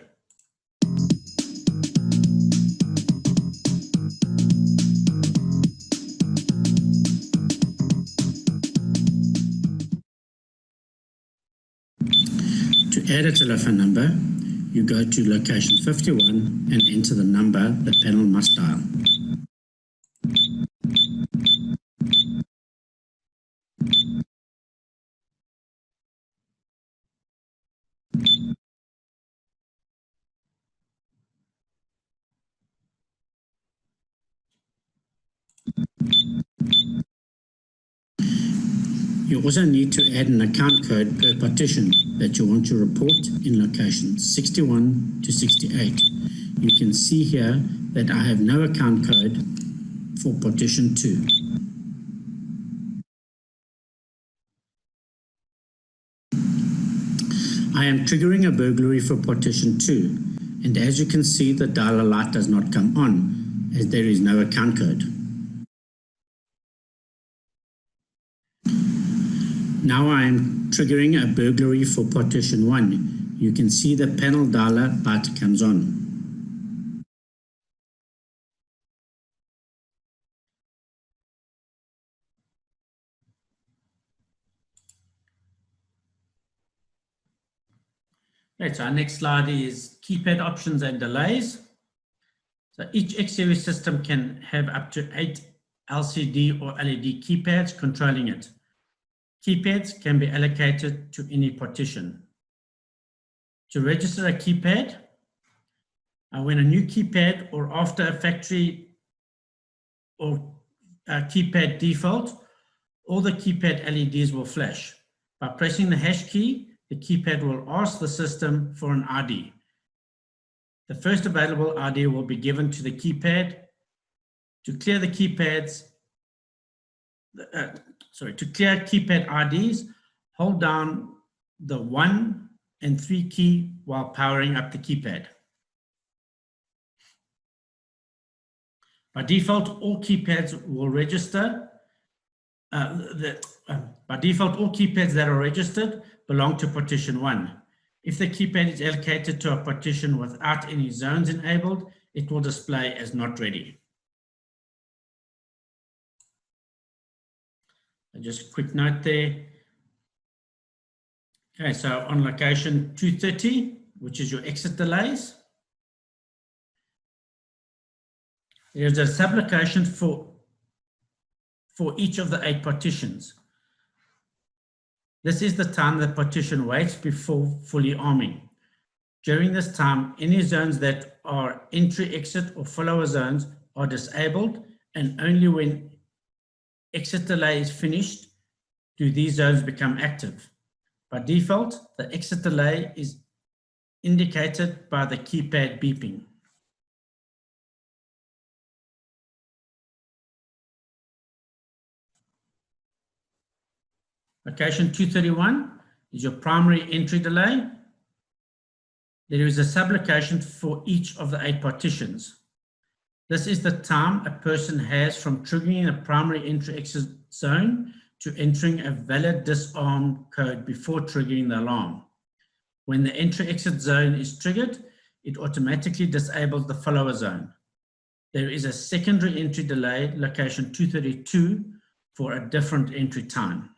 To add a telephone number, you go to location 51 and enter the number the panel must dial. You also need to add an account code per partition that you want to report in locations 61 to 68. You can see here that I have no account code for partition 2. I am triggering a burglary for partition 2, and as you can see, the dialer light does not come on as there is no account code. Now I am triggering a burglary for partition 1. You can see the panel dialer light comes on. Right, so our next slide is keypad options and delays. So each X-Series system can have up to 8 LCD or LED keypads controlling it. Keypads can be allocated to any partition. To register a keypad, when a new keypad or after a factory or a keypad default, all the keypad LEDs will flash. By pressing the hash key, the keypad will ask the system for an ID. The first available ID will be given to the keypad. To clear the keypads, to clear keypad IDs, hold down the 1 and 3 key while powering up the keypad. By default, all keypads will register. By default, all keypads that are registered belong to partition 1. If the keypad is allocated to a partition without any zones enabled, it will display as not ready. Just a quick note there. Okay, so on location 230, which is your exit delays, there's a sublocation for each of the 8 partitions. This is the time the partition waits before fully arming. During this time, any zones that are entry, exit, or follower zones are disabled, and only when exit delay is finished do these zones become active. By default, the exit delay is indicated by the keypad beeping. Location 231 is your primary entry delay. There is a sublocation for each of the 8 partitions. This is the time a person has from triggering a primary entry exit zone to entering a valid disarm code before triggering the alarm. When the entry exit zone is triggered, it automatically disables the follower zone. There is a secondary entry delay, location 232, for a different entry time.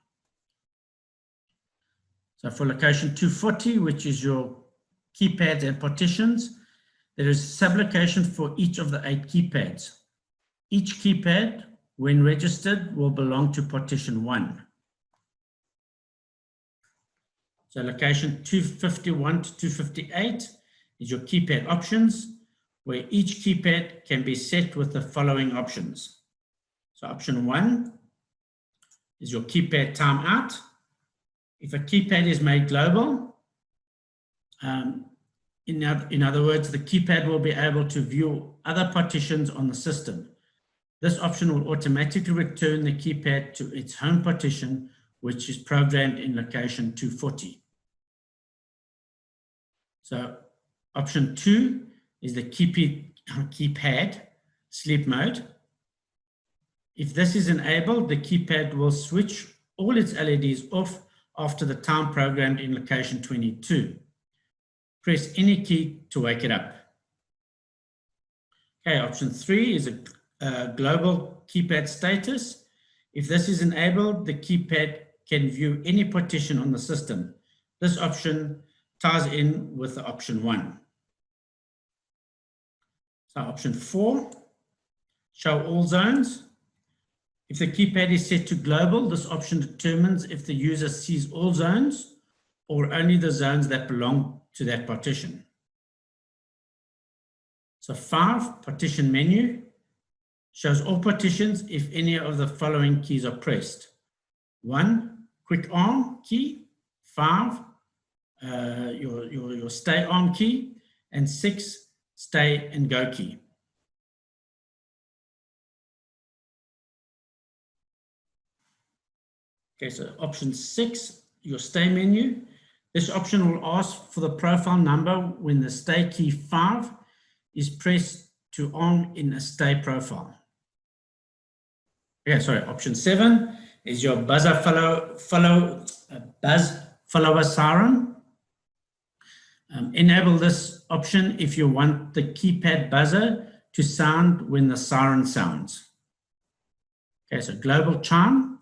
So for location 240, which is your keypads and partitions, there is sublocation for each of the 8 keypads. Each keypad, when registered, will belong to partition 1. So location 251 to 258 is your keypad options, where each keypad can be set with the following options. So option 1 is your keypad timeout. If a keypad is made global, in other words, the keypad will be able to view other partitions on the system. This option will automatically return the keypad to its home partition, which is programmed in location 240. So option 2 is the keypad sleep mode. If this is enabled, the keypad will switch all its LEDs off after the time programmed in location 22. Press any key to wake it up. Okay, option 3 is a global keypad status. If this is enabled, the keypad can view any partition on the system. This option ties in with the option 1. So option 4, show all zones. If the keypad is set to global, this option determines if the user sees all zones or only the zones that belong to that partition. So 5, partition menu, shows all partitions if any of the following keys are pressed. 1, quick arm key. 5, your stay arm key. And 6, stay and go key. Okay, so option 6, your stay menu. This option will ask for the profile number when the stay key 5 is pressed to on in a stay profile. Okay, sorry, option 7 is your buzz follower siren. Enable this option if you want the keypad buzzer to sound when the siren sounds. Okay, so global chime.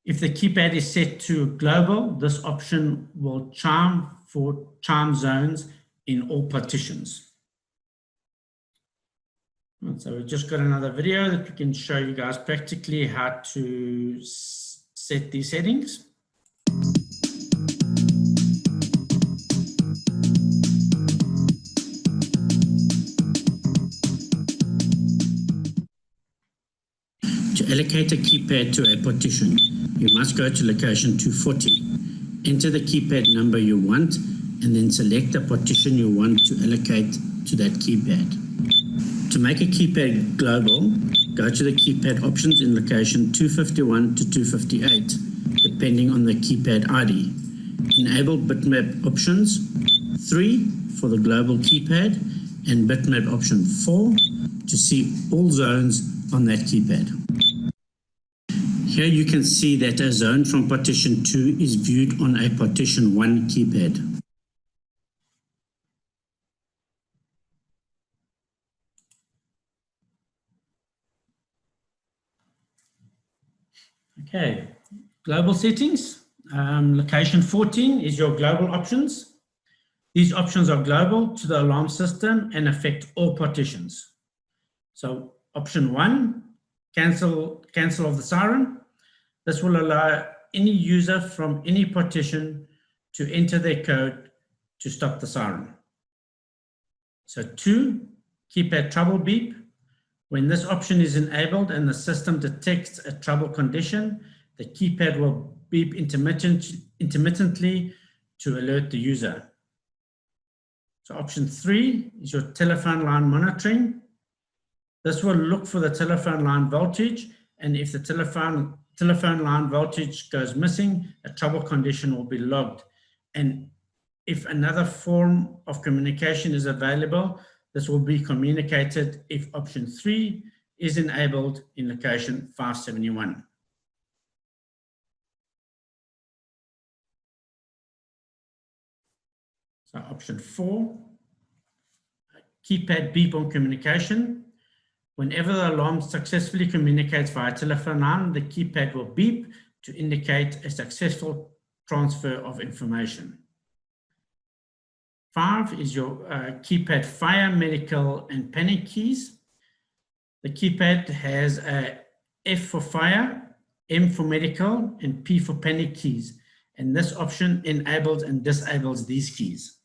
If the keypad is set to global, this option will chime for chime zones in all partitions. And so we just got another video that we can show you guys practically how to set these settings. To allocate a keypad to a partition, you must go to location 240. Enter the keypad number you want and then select the partition you want to allocate to that keypad. To make a keypad global, go to the keypad options in location 251 to 258, depending on the keypad ID. Enable bitmap options 3 for the global keypad and bitmap option 4 to see all zones on that keypad. Here you can see that a zone from partition 2 is viewed on a partition 1 keypad. Okay, global settings. Location 14 is your global options. These options are global to the alarm system and affect all partitions. So option 1, cancel of the siren. This will allow any user from any partition to enter their code to stop the siren. So 2, keypad trouble beep. When this option is enabled and the system detects a trouble condition, the keypad will beep intermittently to alert the user. So option 3 is your telephone line monitoring. This will look for the telephone line voltage, and if the telephone line voltage goes missing, a trouble condition will be logged. And if another form of communication is available, this will be communicated if option 3 is enabled in location 571. So option 4, keypad beep on communication. Whenever the alarm successfully communicates via telephone line, the keypad will beep to indicate a successful transfer of information. 5 is your keypad fire, medical, and panic keys. The keypad has a F for fire, M for medical, and P for panic keys. And this option enables and disables these keys.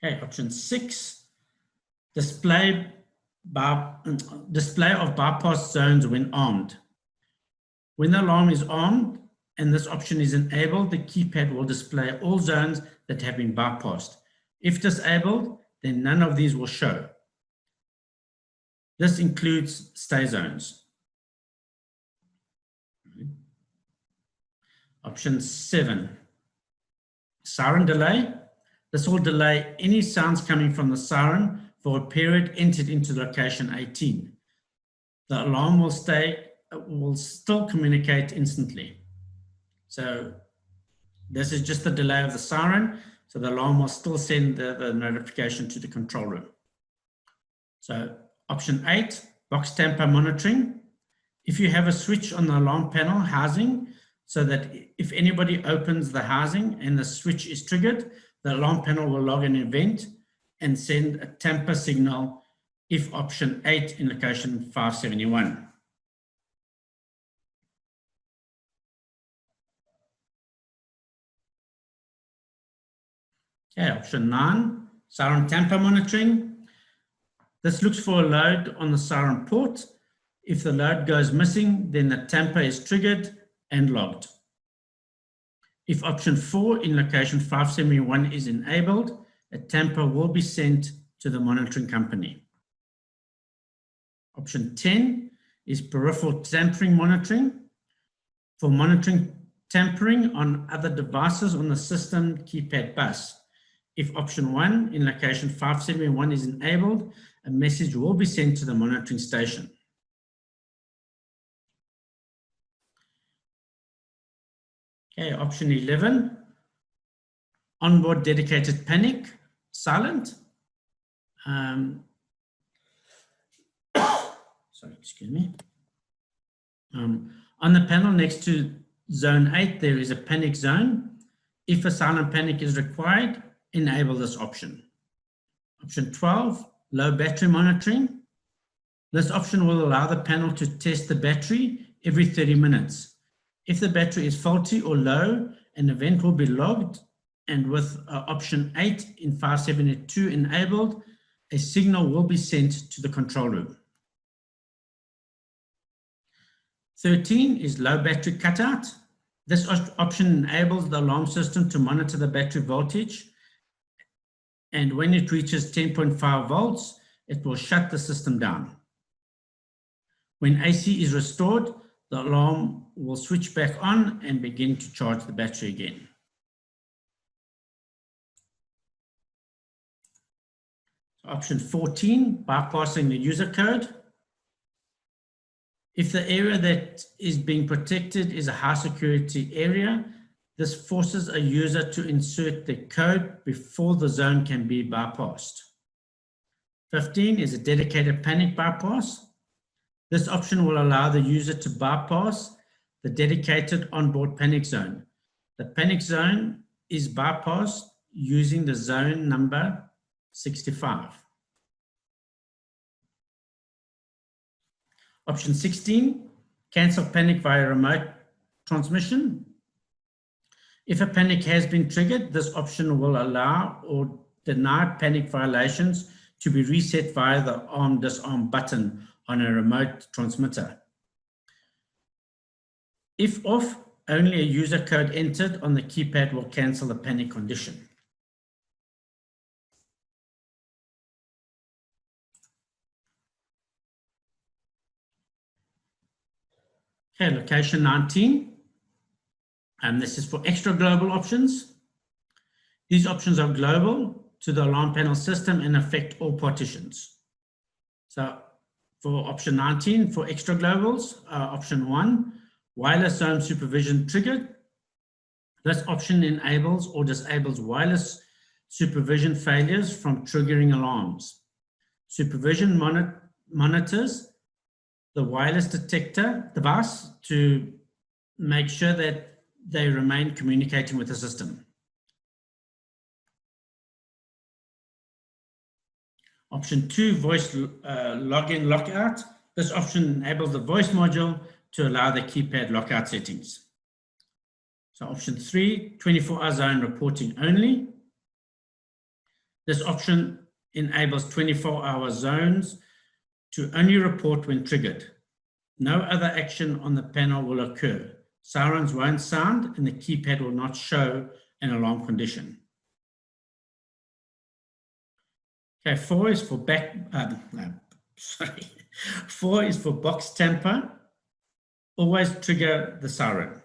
Okay, option 6, display of bypass zones when armed. When the alarm is on and this option is enabled, the keypad will display all zones that have been bypassed. If disabled, then none of these will show. This includes stay zones. Option 7, siren delay. This will delay any sounds coming from the siren for a period entered into location 18. The alarm will still communicate instantly. So this is just the delay of the siren. So the alarm will still send the notification to the control room. So option 8, box tamper monitoring. If you have a switch on the alarm panel housing, so that if anybody opens the housing and the switch is triggered, the alarm panel will log an event and send a tamper signal if option 8 in location 571. Okay, option 9, siren tamper monitoring. This looks for a load on the siren port. If the load goes missing, then the tamper is triggered and logged. If option 4 in location 571 is enabled, a tamper will be sent to the monitoring company. Option 10 is peripheral tampering monitoring. For monitoring tampering on other devices on the system keypad bus. If option 1 in location 571 is enabled, a message will be sent to the monitoring station. Okay, option 11, onboard dedicated panic, silent. Sorry, excuse me. On the panel next to zone 8, there is a panic zone. If a silent panic is required, enable this option. Option 12, low battery monitoring. This option will allow the panel to test the battery every 30 minutes. If the battery is faulty or low, an event will be logged, and with option 8 in 572 enabled, a signal will be sent to the control room. 13 is low battery cutout. This option enables the alarm system to monitor the battery voltage, and when it reaches 10.5 volts, it will shut the system down. When AC is restored, the alarm will switch back on and begin to charge the battery again. Option 14, bypassing the user code. If the area that is being protected is a high security area, this forces a user to insert the code before the zone can be bypassed. 15 is a dedicated panic bypass. This option will allow the user to bypass the dedicated onboard panic zone. The panic zone is bypassed using the zone number 65. Option 16, cancel panic via remote transmission. If a panic has been triggered, this option will allow or deny panic violations to be reset via the arm disarm button on a remote transmitter. If off, only a user code entered on the keypad will cancel the panic condition. Okay, location 19. And this is for extra global options. These options are global to the alarm panel system and affect all partitions. So for option 19, for extra globals, option 1, wireless zone supervision triggered. This option enables or disables wireless supervision failures from triggering alarms. Supervision monitors the wireless detector device to make sure that they remain communicating with the system. Option 2, voice login lockout. This option enables the voice module to allow the keypad lockout settings. So option 3, 24-hour zone reporting only. This option enables 24-hour zones to only report when triggered. no other action on the panel will occur. Sirens won't sound and the keypad will not show an alarm condition. Okay, 4 is for Four is for box tamper. Always trigger the siren.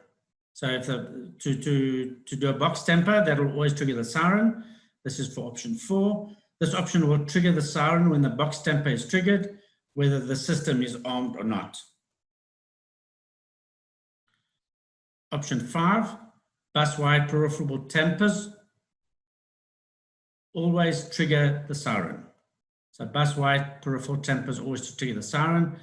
So if to do a box tamper, that will always trigger the siren. This is for option 4. This option will trigger the siren when the box tamper is triggered, whether the system is armed or not. Option 5, bus-wide peripheral tampers always trigger the siren. So bus-wide peripheral tampers always trigger the siren.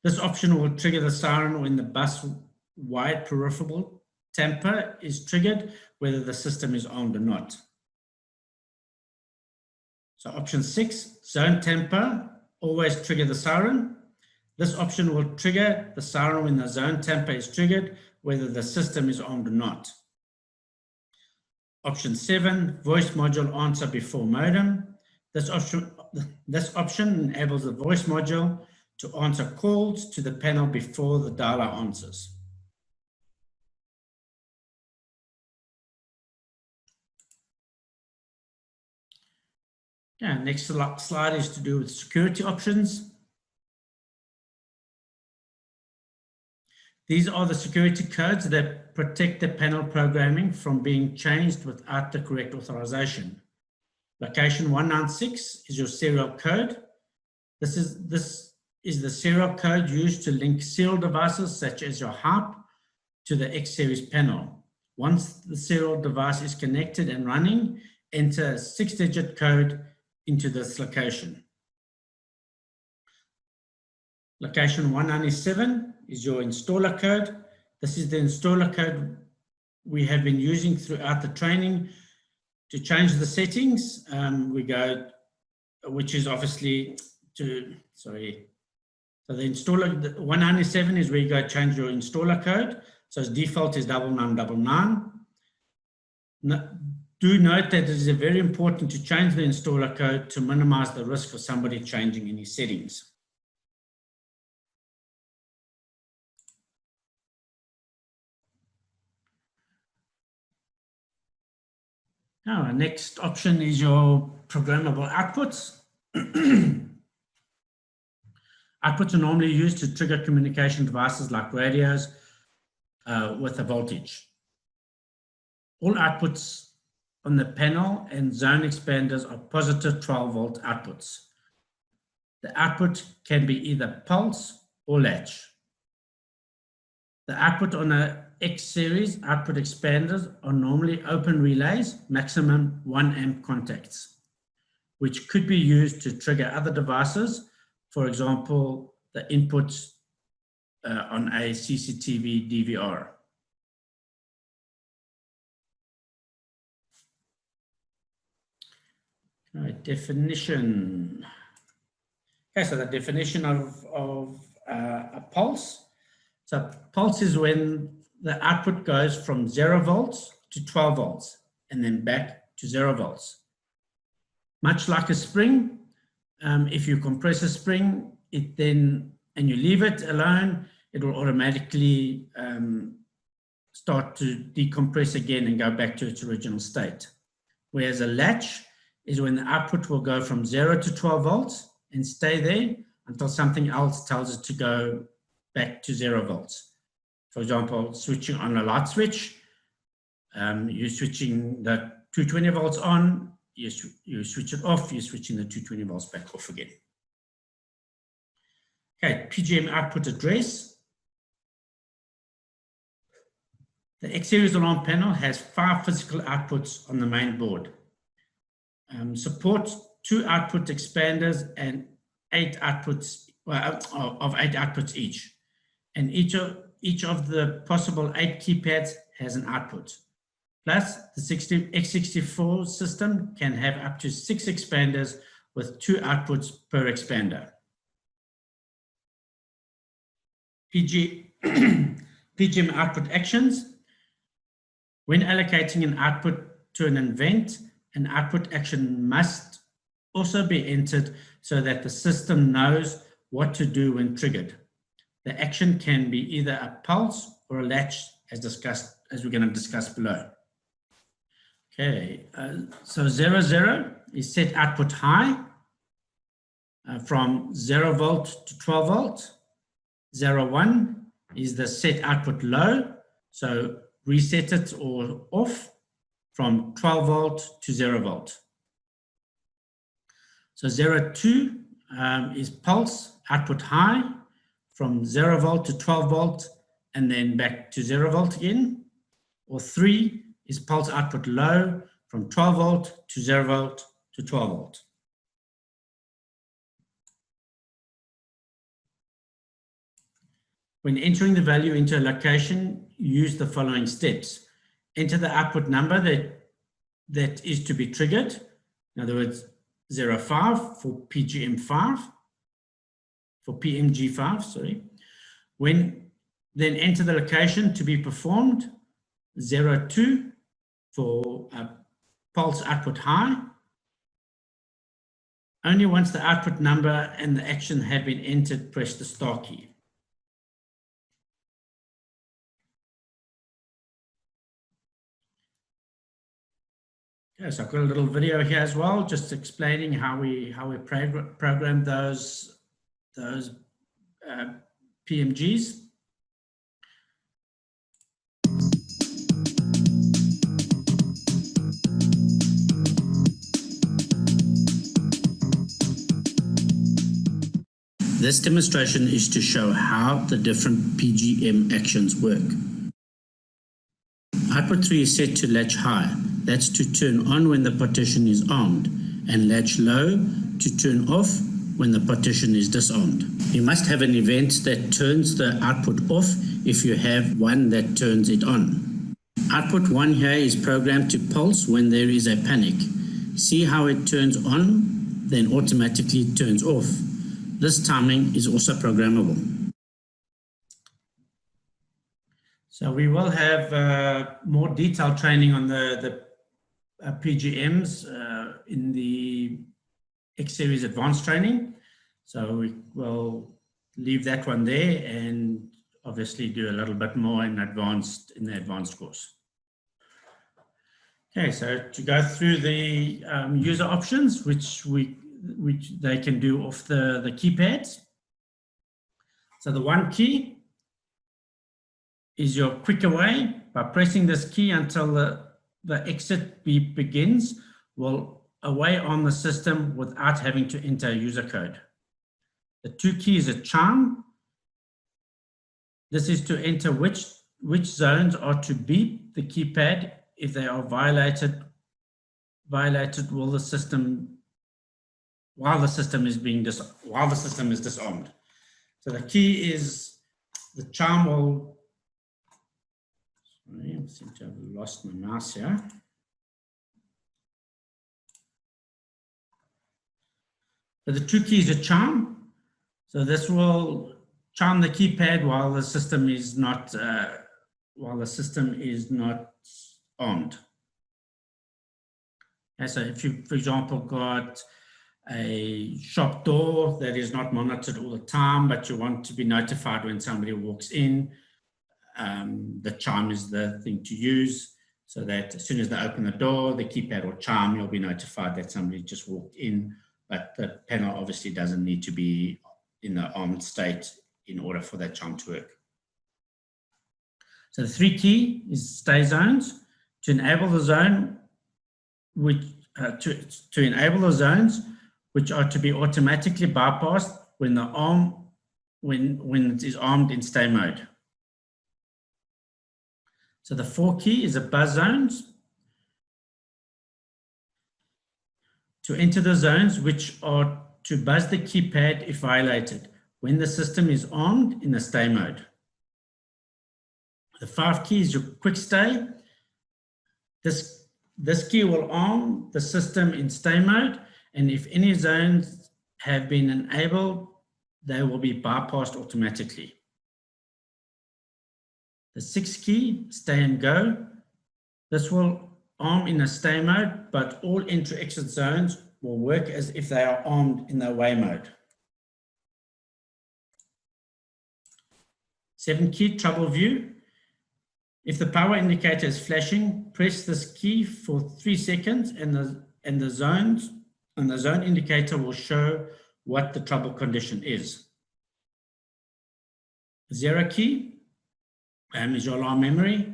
This option will trigger the siren when the bus-wide peripheral tamper is triggered, whether the system is armed or not. So option 6, zone tamper, always trigger the siren. This option will trigger the siren when the zone tamper is triggered, whether the system is armed or not. Option 7, voice module answer before modem. This option enables the voice module to answer calls to the panel before the dialer answers. Yeah, next slide is to do with security options. These are the security codes that protect the panel programming from being changed without the correct authorization. Location 196 is your serial code. This is the serial code used to link serial devices such as your HARP to the X-Series panel. Once the serial device is connected and running, enter a 6-digit code into this location. Location 197 is your installer code. This is the installer code we have been using throughout the training to change the settings. Which is obviously so the installer, the 197 is where you go change your installer code. So its default is 9999. Do note that it is very important to change the installer code to minimize the risk for somebody changing any settings. Now, our next option is your programmable outputs. Outputs are normally used to trigger communication devices like radios with a voltage. All outputs on the panel and zone expanders are positive 12-volt outputs. The output can be either pulse or latch. The output on a X-Series output expanders are normally open relays, maximum 1 amp contacts, which could be used to trigger other devices, for example, the inputs on a CCTV DVR. Definition. Okay, so the definition of a pulse. So pulse is when the output goes from 0 volts to 12 volts and then back to 0 volts. Much like a spring, if you compress a spring, and you leave it alone, it will automatically start to decompress again and go back to its original state. Whereas a latch is when the output will go from 0 to 12 volts and stay there until something else tells it to go back to 0 volts. For example, switching on a light switch, you're switching the 220 volts on, you switch it off, you're switching the 220 volts back off again. Okay, PGM output address. The X-Series alarm panel has 5 physical outputs on the main board. Supports 2 output expanders and 8 outputs, of 8 outputs each. And each of the possible 8 keypads has an output. Plus, the X64 system can have up to 6 expanders with 2 outputs per expander. PGM output actions. When allocating an output to an event, an output action must also be entered so that the system knows what to do when triggered. The action can be either a pulse or a latch, as we're going to discuss below. Okay, so 0, 0 is set output high from 0 volt to 12 volt. 0, 1 is the set output low, so reset it or off from 12 volt to 0 volt. So 0, 2 is pulse output high from 0 volt to 12 volt and then back to 0 volt again. Or 3 is pulse output low from 12 volt to 0 volt to 12 volt. When entering the value into a location, use the following steps. Enter the output number that is to be triggered. In other words, 05 for PGM5, for PMG5, sorry. Then enter the location to be performed, 02 for pulse output high. Only once the output number and the action have been entered, press the star key. Okay, so I've got a little video here as well, just explaining how we program those PMGs. This demonstration is to show how the different PGM actions work. Output 3 is set to latch high. That's to turn on when the partition is armed, and latch low to turn off when the partition is disarmed. You must have an event that turns the output off if you have one that turns it on. Output 1 here is programmed to pulse when there is a panic. See how it turns on, then automatically turns off. This timing is also programmable. So we will have more detailed training on the PGMs in the X-Series advanced training. So we will leave that one there and obviously do a little bit more in the advanced course. Okay, so to go through the user options, which they can do off the keypads. So the one key is your quick away. By pressing this key until the exit beep begins, will away on the system without having to enter a user code. The 2 key is a chime. This is to enter which zones are to beep the keypad. If they are violated while the system is disarmed. So the key is the chime will. Sorry, I seem to have lost my mouse here. So the 2 keys are chime. So this will chime the keypad while the system is not armed. And so if you, for example, got a shop door that is not monitored all the time, but you want to be notified when somebody walks in, the chime is the thing to use, so that as soon as they open the door, the keypad will chime, you'll be notified that somebody just walked in, but the panel obviously doesn't need to be in the armed state in order for that chime to work. So the 3 key is stay zones. To enable the zone, to enable the zones which are to be automatically bypassed when it is armed in stay mode. So the 4 key is a buzz zones. To enter the zones which are to buzz the keypad if violated when the system is armed in the stay mode. The 5 key is your quick stay. This key will arm the system in stay mode, and if any zones have been enabled, they will be bypassed automatically. The 6 key, stay and go. This will arm in a stay mode, but all entry-exit zones will work as if they are armed in the away mode. 7 key trouble view. If the power indicator is flashing, press this key for 3 seconds and the zone indicator will show what the trouble condition is. 0 key is your alarm memory.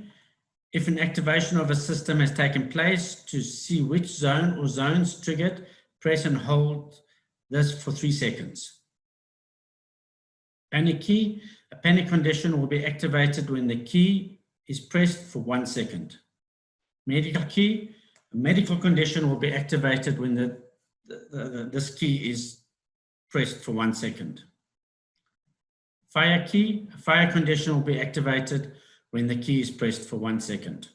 If an activation of a system has taken place, to see which zone or zones triggered, press and hold this for 3 seconds. Panic key, a panic condition will be activated when the key is pressed for 1 second. Medical key, a medical condition will be activated when this key is pressed for 1 second. Fire key, a fire condition will be activated when the key is pressed for 1 second.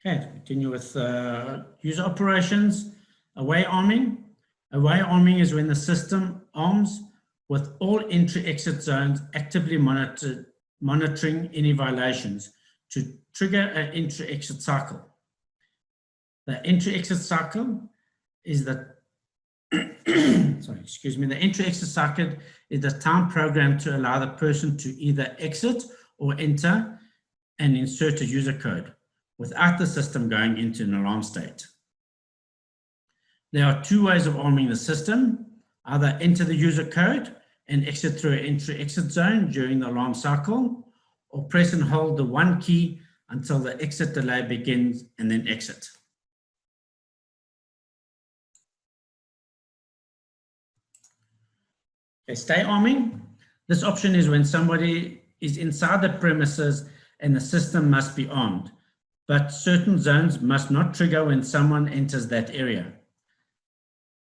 Okay, continue with user operations. Away arming. Away arming is when the system arms with all entry-exit zones actively monitoring any violations to trigger an entry-exit cycle. The entry-exit cycle is the the entry-exit cycle is the time program to allow the person to either exit or enter and insert a user code without the system going into an alarm state. There are 2 ways of arming the system: either enter the user code and exit through an entry-exit zone during the alarm cycle, or press and hold the 1 key until the exit delay begins and then exit. Okay, stay arming. This option is when somebody is inside the premises and the system must be armed, but certain zones must not trigger when someone enters that area.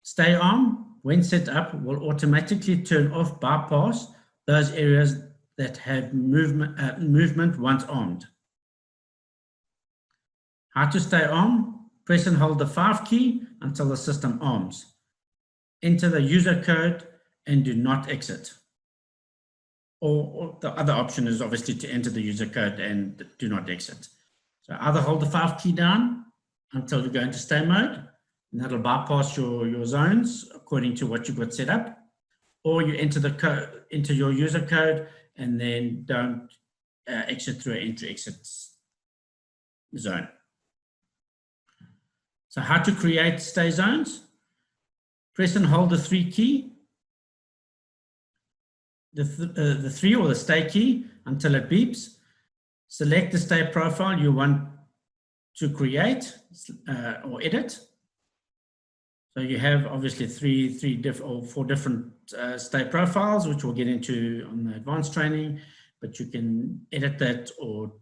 Stay armed, when set up, will automatically turn off bypass those areas that have movement once armed. How to stay armed? Press and hold the 5 key until the system arms. Enter the user code and do not exit. Or the other option is obviously to enter the user code and do not exit. So either hold the 5 key down until you go into stay mode, and that'll bypass your zones according to what you've got set up, or you enter the code into your user code and then don't exit through an entry-exit zone. So how to create stay zones? Press and hold the 3 key, the 3 or the stay key until it beeps. Select the stay profile you want to create or edit. So you have obviously 4 different stay profiles, which we'll get into on the advanced training, but you can edit that or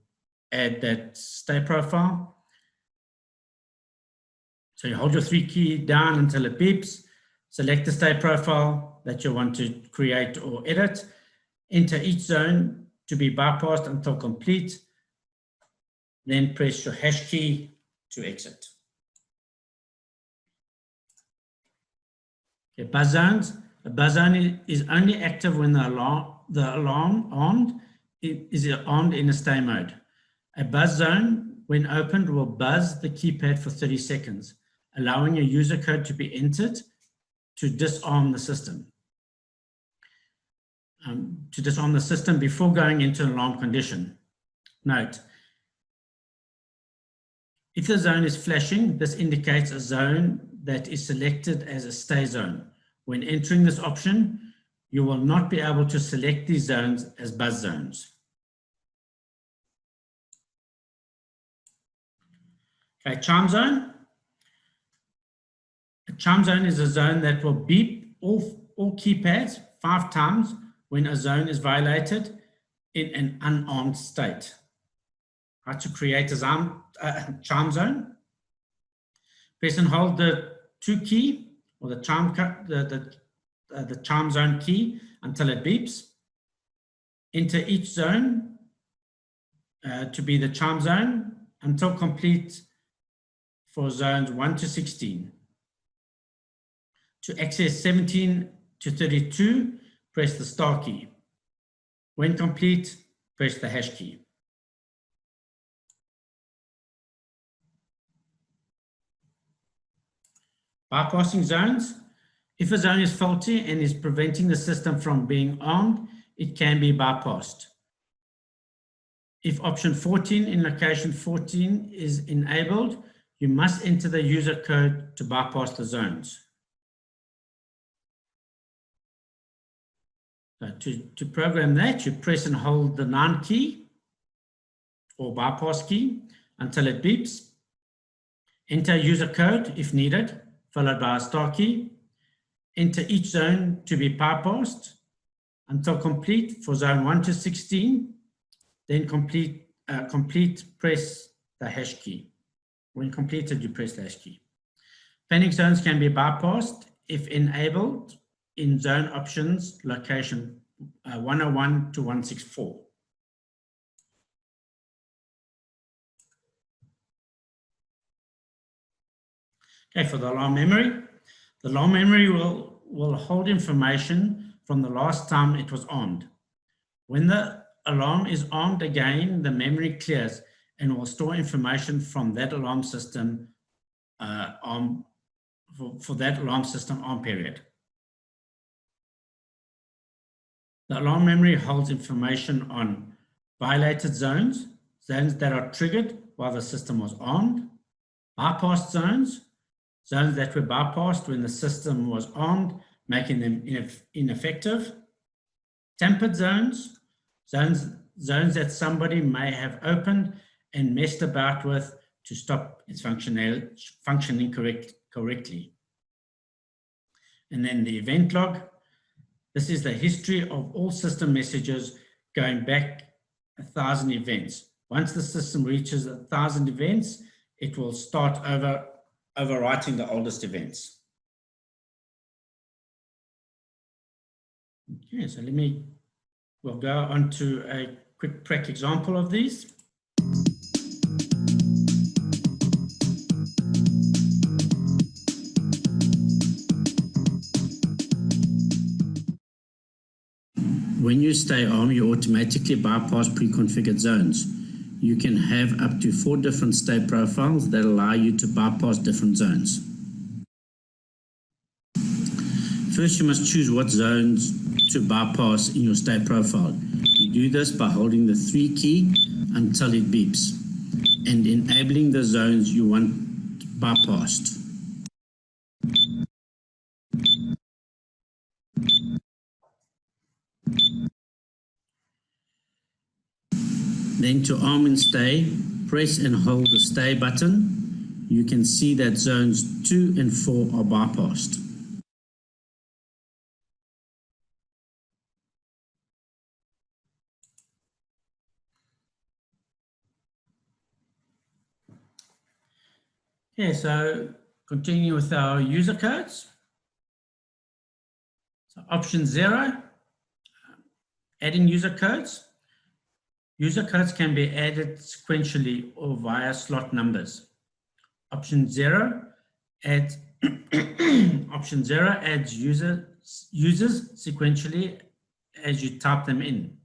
add that stay profile. So you hold your 3 key down until it beeps, select the stay profile that you want to create or edit, enter each zone to be bypassed until complete, then press your hash key to exit. Okay, buzz zones. A buzz zone is only active when the alarm is armed in a stay mode. A buzz zone, when opened, will buzz the keypad for 30 seconds, allowing a user code to be entered to disarm the system. Before going into an alarm condition. Note, if the zone is flashing, this indicates a zone that is selected as a stay zone. When entering this option, you will not be able to select these zones as buzz zones. Okay, chime zone. A chime zone is a zone that will beep all keypads 5 times when a zone is violated in an unarmed state. How to create a chime zone? Press and hold the 2 key or the chime zone key until it beeps. Enter each zone to be the chime zone until complete for zones 1 to 16. To access 17 to 32, press the star key. When complete, press the hash key. Bypassing zones. If a zone is faulty and is preventing the system from being armed, it can be bypassed. If option 14 in location 14 is enabled, you must enter the user code to bypass the zones. So to program that, you press and hold the 9 key or bypass key until it beeps. Enter user code if needed, followed by a star key. Enter each zone to be bypassed until complete for zone 1 to 16. Then complete, press the hash key. When completed, you press the hash key. Panic zones can be bypassed if enabled in zone options location 101 to 164. Okay, for the alarm memory. The alarm memory will hold information from the last time it was armed. When the alarm is armed again, the memory clears and will store information from that alarm system for that alarm system arm period. The alarm memory holds information on violated zones, zones that are triggered while the system was armed, bypassed zones, zones that were bypassed when the system was armed, making them ineffective, tampered zones, zones that somebody may have opened and messed about with to stop its functioning correctly. And then the event log. This is the history of all system messages going back 1,000 events. Once the system reaches 1,000 events, it will start overwriting the oldest events. Okay, so we'll go on to a quick prac example of these. When you stay armed, you automatically bypass pre-configured zones. You can have up to 4 different state profiles that allow you to bypass different zones. First, you must choose what zones to bypass in your state profile. You do this by holding the 3 key until it beeps and enabling the zones you want bypassed. Then to arm and stay, press and hold the stay button. You can see that zones 2 and 4 are bypassed. Okay, so continuing with our user codes. So option 0, adding user codes. User codes can be added sequentially or via slot numbers. Option 0 adds users sequentially as you type them in.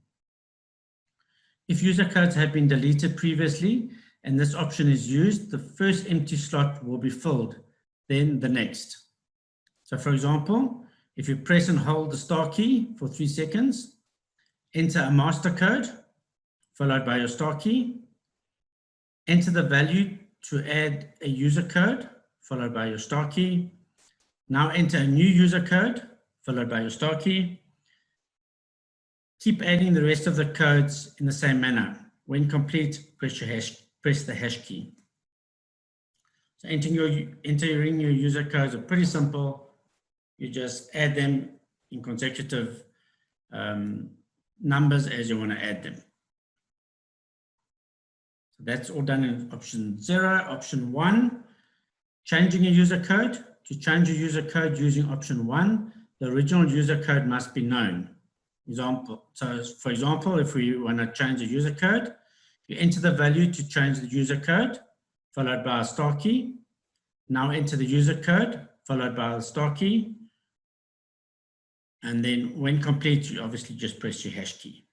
If user codes have been deleted previously and this option is used, the first empty slot will be filled, then the next. So for example, if you press and hold the star key for 3 seconds, enter a master code, followed by your star key, enter the value to add a user code, followed by your star key. Now enter a new user code, followed by your star key. Keep adding the rest of the codes in the same manner. When complete, press the hash key. So entering your user codes are pretty simple. You just add them in consecutive numbers as you want to add them. So that's all done in option 0. Option 1, changing a user code. To change a user code using option 1, the original user code must be known. So for example, if we want to change a user code, you enter the value to change the user code, followed by a star key. Now enter the user code, followed by a star key. And then when complete, you obviously just press your hash key.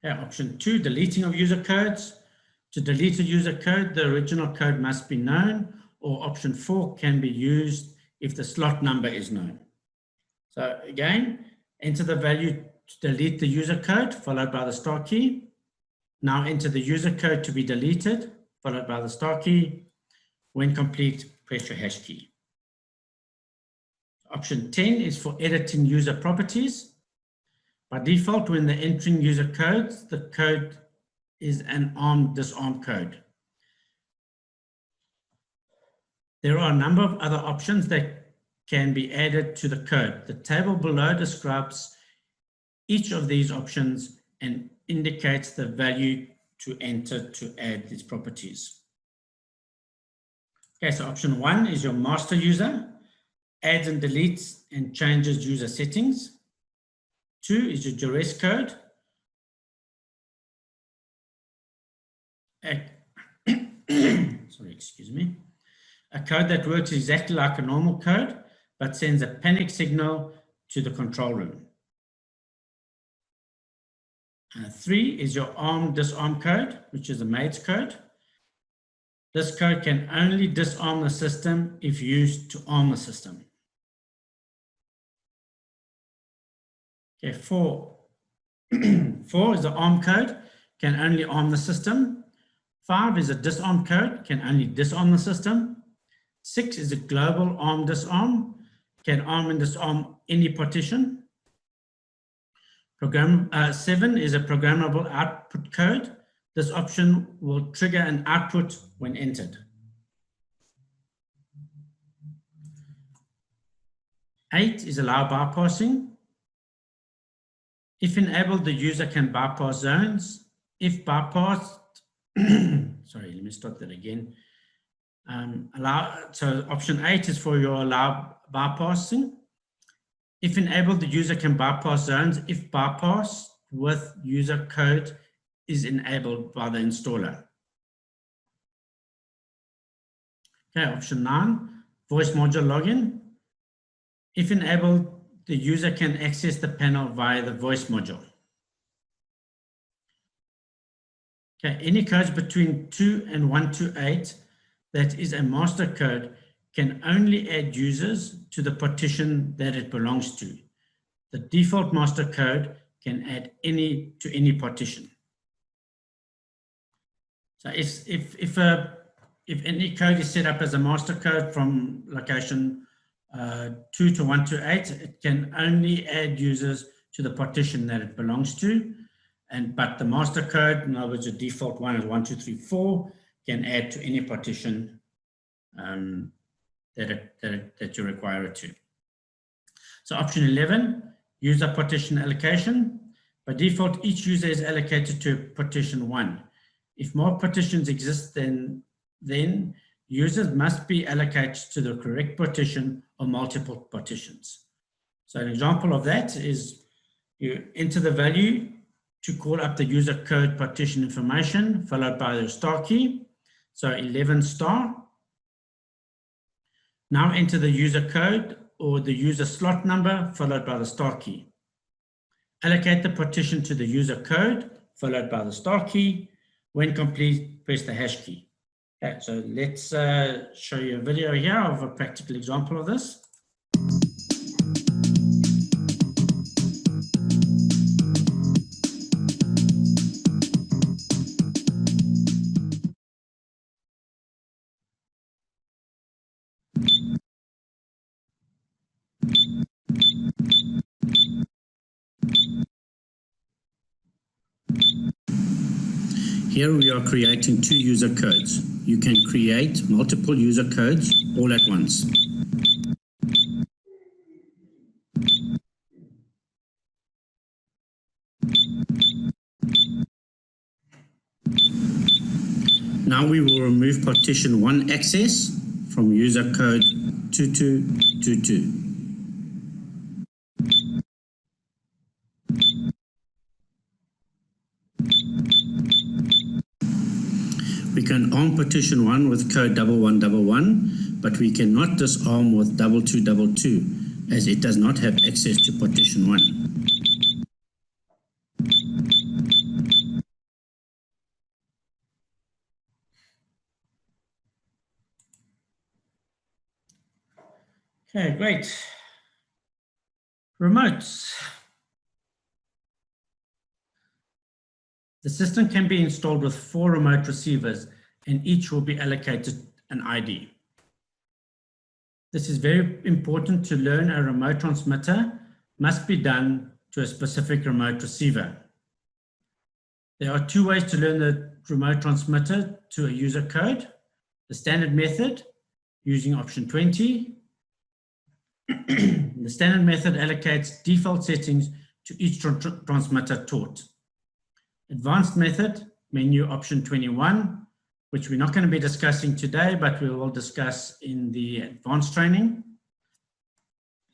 Okay, option 2, deleting of user codes. To delete a user code, the original code must be known, or option 4 can be used if the slot number is known. So again, enter the value to delete the user code, followed by the star key. Now enter the user code to be deleted, followed by the star key. When complete, press your hash key. Option 10 is for editing user properties. By default, when they're entering user codes, the code is an ARM/disarm code. There are a number of other options that can be added to the code. The table below describes each of these options and indicates the value to enter to add these properties. Okay, so option 1 is your master user, adds and deletes and changes user settings. 2 is your duress code. Sorry, excuse me. A code that works exactly like a normal code, but sends a panic signal to the control room. 3 is your ARM/disarm code, which is a MAIDS code. This code can only disarm the system if used to arm the system. Okay, 4 is the ARM code, can only arm the system. 5 is a disarm code, can only disarm the system. 6 is a global ARM/disarm, can arm and disarm any partition. 7 is a programmable output code. This option will trigger an output when entered. 8 is allow bypassing. If enabled, the user can bypass zones. If bypassed, sorry, let me start that again. So option 8 is for your allow bypassing. If enabled, the user can bypass zones if bypass with user code is enabled by the installer. Okay, option 9, voice module login. If enabled, the user can access the panel via the voice module. Okay, any codes between 2 and 128 that is a master code can only add users to the partition that it belongs to. The default master code can add to any partition. So if any code is set up as a master code from location 2 to 128, it can only add users to the partition that it belongs to. But the master code, in other words, the default one is 1, 2, 3, 4, can add to any partition that you require it to. So option 11, user partition allocation. By default, each user is allocated to partition 1. If more partitions exist, then users must be allocated to the correct partition or multiple partitions. So an example of that is you enter the value to call up the user code partition information, followed by the star key. So 11 star. Now enter the user code or the user slot number, followed by the star key. Allocate the partition to the user code, followed by the star key. When complete, press the hash key. Okay, so let's show you a video here of a practical example of this. Here we are creating 2 user codes. You can create multiple user codes all at once. Now we will remove partition 1 access from user code 2222. We can arm partition 1 with code 1111, but we cannot disarm with 2222 as it does not have access to partition 1. Okay, great. Remotes. The system can be installed with 4 remote receivers, and each will be allocated an ID. This is very important to learn. A remote transmitter must be done to a specific remote receiver. There are 2 ways to learn the remote transmitter to a user code. The standard method, using option 20. The standard method allocates default settings to each transmitter taught. Advanced method, menu option 21, which we're not going to be discussing today, but we will discuss in the advanced training.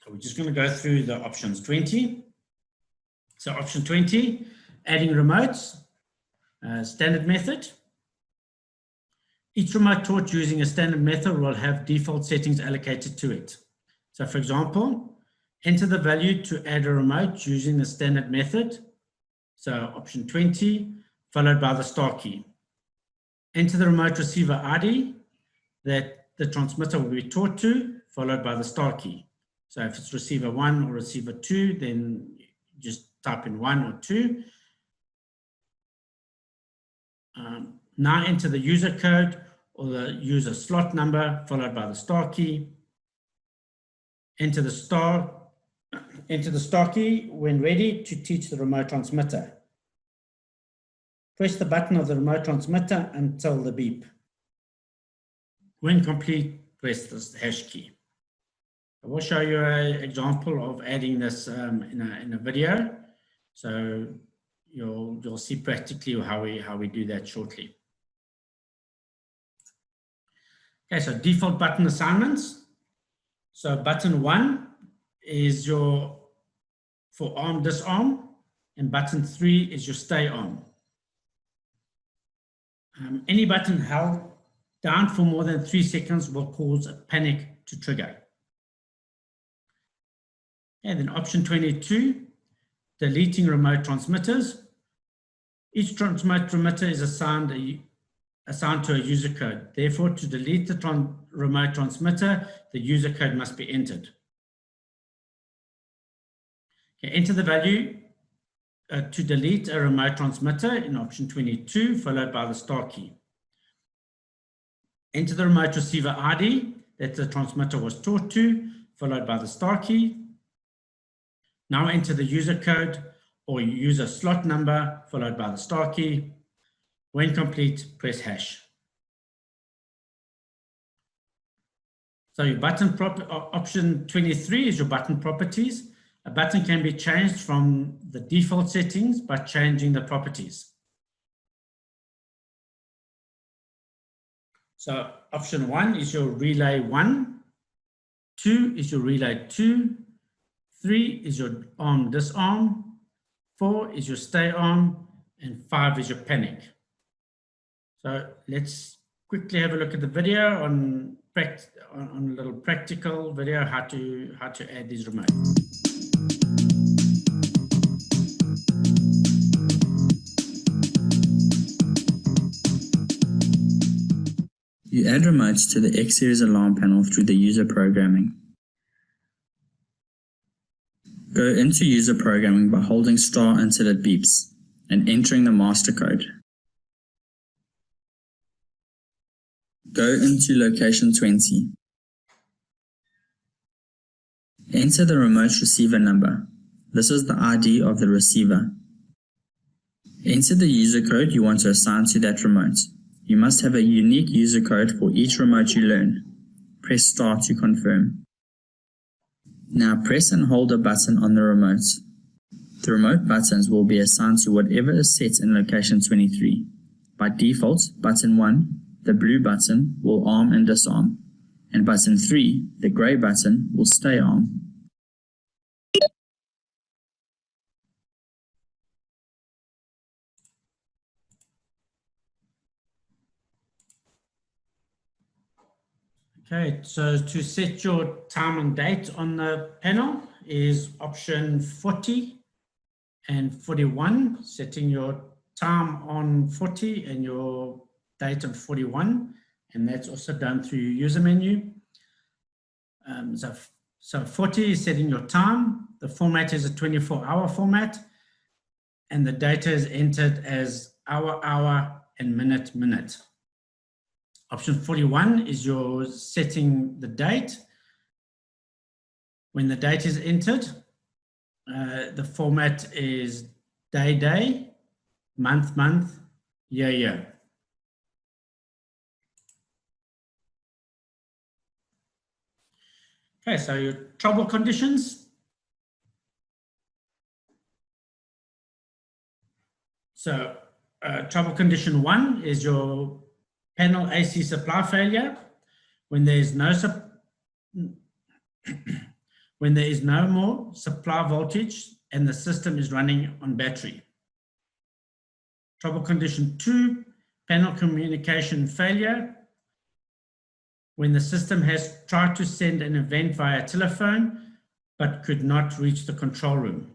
So we're just going to go through the options 20. So option 20, adding remotes, standard method. Each remote taught using a standard method will have default settings allocated to it. So for example, enter the value to add a remote using the standard method. So option 20, followed by the star key. Enter the remote receiver ID that the transmitter will be taught to, followed by the star key. So if it's receiver 1 or receiver 2, then just type in 1 or 2. Now enter the user code or the user slot number, followed by the star key. Enter the star key when ready to teach the remote transmitter. Press the button of the remote transmitter until the beep. When complete, press the hash key. I will show you an example of adding this in a video. So you'll see practically how we do that shortly. Okay, so default button assignments. So button 1 is your for arm disarm, and button 3 is your stay arm. Any button held down for more than 3 seconds will cause a panic to trigger. And then option 22, deleting remote transmitters. Each transmitter is assigned to a user code. Therefore, to delete the remote transmitter, the user code must be entered. Okay, enter the value to delete a remote transmitter in option 22, followed by the star key. Enter the remote receiver ID that the transmitter was taught to, followed by the star key. Now enter the user code or user slot number, followed by the star key. When complete, press hash. So your button option 23 is your button properties. A button can be changed from the default settings by changing the properties. So option 1 is your relay 1, 2 is your relay 2, 3 is your arm disarm, 4 is your stay arm, and 5 is your panic. So let's quickly have a look at the video on a little practical video how to add these remotes. You add remotes to the XSeries alarm panel through the user programming. Go into user programming by holding star until it beeps and entering the master code. Go into location 20. Enter the remote receiver number. This is the ID of the receiver. Enter the user code you want to assign to that remote. You must have a unique user code for each remote you learn. Press star to confirm. Now press and hold a button on the remote. The remote buttons will be assigned to whatever is set in location 23. By default, button 1, the blue button, will arm and disarm, and button 3, the grey button, will stay arm. Okay, so to set your time and date on the panel is option 40 and 41, setting your time on 40 and your date on 41, and that's also done through your user menu. So So 40 is setting your time. The format is a 24-hour format, and the data is entered as hour, hour, and minute, minute. Option 41 is your setting the date. When the date is entered, the format is day, day, month, month, year, year. Okay, so your trouble conditions. So trouble condition 1 is your panel AC supply failure. When there is no more supply voltage and the system is running on battery. Trouble condition 2, panel communication failure. When the system has tried to send an event via telephone, but could not reach the control room.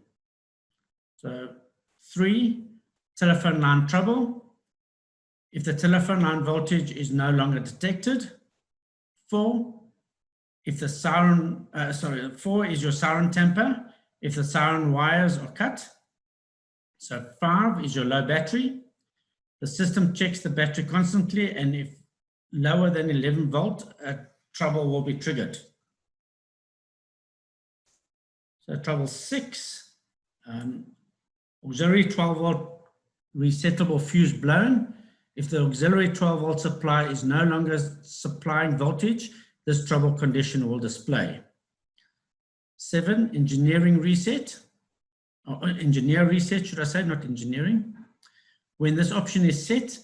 So 3, telephone line trouble. If the telephone line voltage is no longer detected. 4, if the siren, 4 is your siren temper, if the siren wires are cut. So 5 is your low battery. The system checks the battery constantly, and if lower than 11 volt, trouble will be triggered. So trouble 6, auxiliary 12 volt resettable fuse blown. If the auxiliary 12 volt supply is no longer supplying voltage, this trouble condition will display. 7, engineering reset, or engineer reset, should I say, not engineering. When this option is set,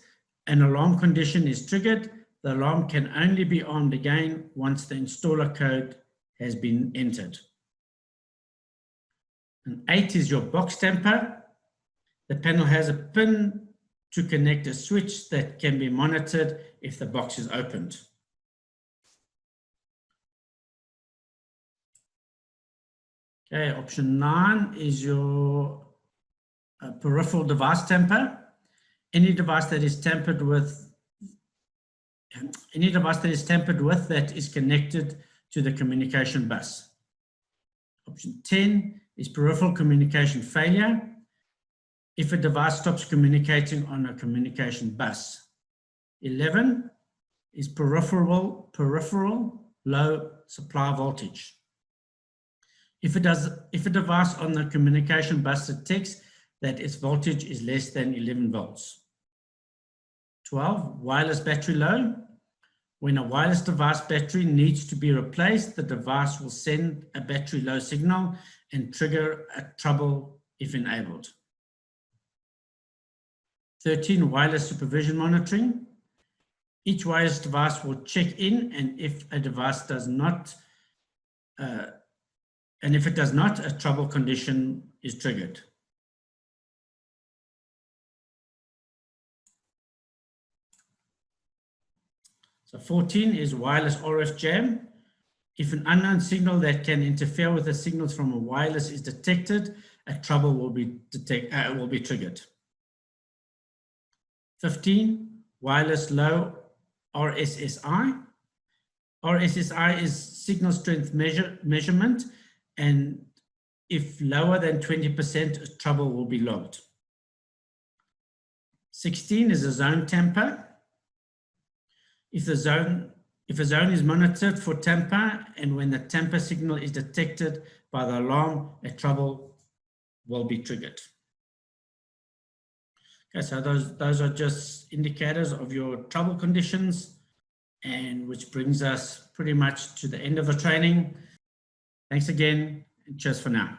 an alarm condition is triggered. The alarm can only be armed again once the installer code has been entered. And 8 is your box temper. The panel has a pin to connect a switch that can be monitored if the box is opened. Okay, option 9 is your peripheral device temper. Any device that is tampered with that is connected to the communication bus. Option 10 is peripheral communication failure. If a device stops communicating on a communication bus. 11 is peripheral low supply voltage. If a device on the communication bus detects that its voltage is less than 11 volts. 12, wireless battery low. When a wireless device battery needs to be replaced, the device will send a battery low signal and trigger a trouble if enabled. 13, wireless supervision monitoring. Each wireless device will check in, and if a device does not, a trouble condition is triggered. So 14 is wireless RF jam. If an unknown signal that can interfere with the signals from a wireless is detected, a trouble will be triggered. 15, wireless low RSSI. RSSI is signal strength measurement, and if lower than 20%, a trouble will be logged. 16 is a zone tamper. If a zone is monitored for tamper, and when the tamper signal is detected by the alarm, a trouble will be triggered. Okay, so those are just indicators of your trouble conditions, and which brings us pretty much to the end of the training. Thanks again, and cheers for now.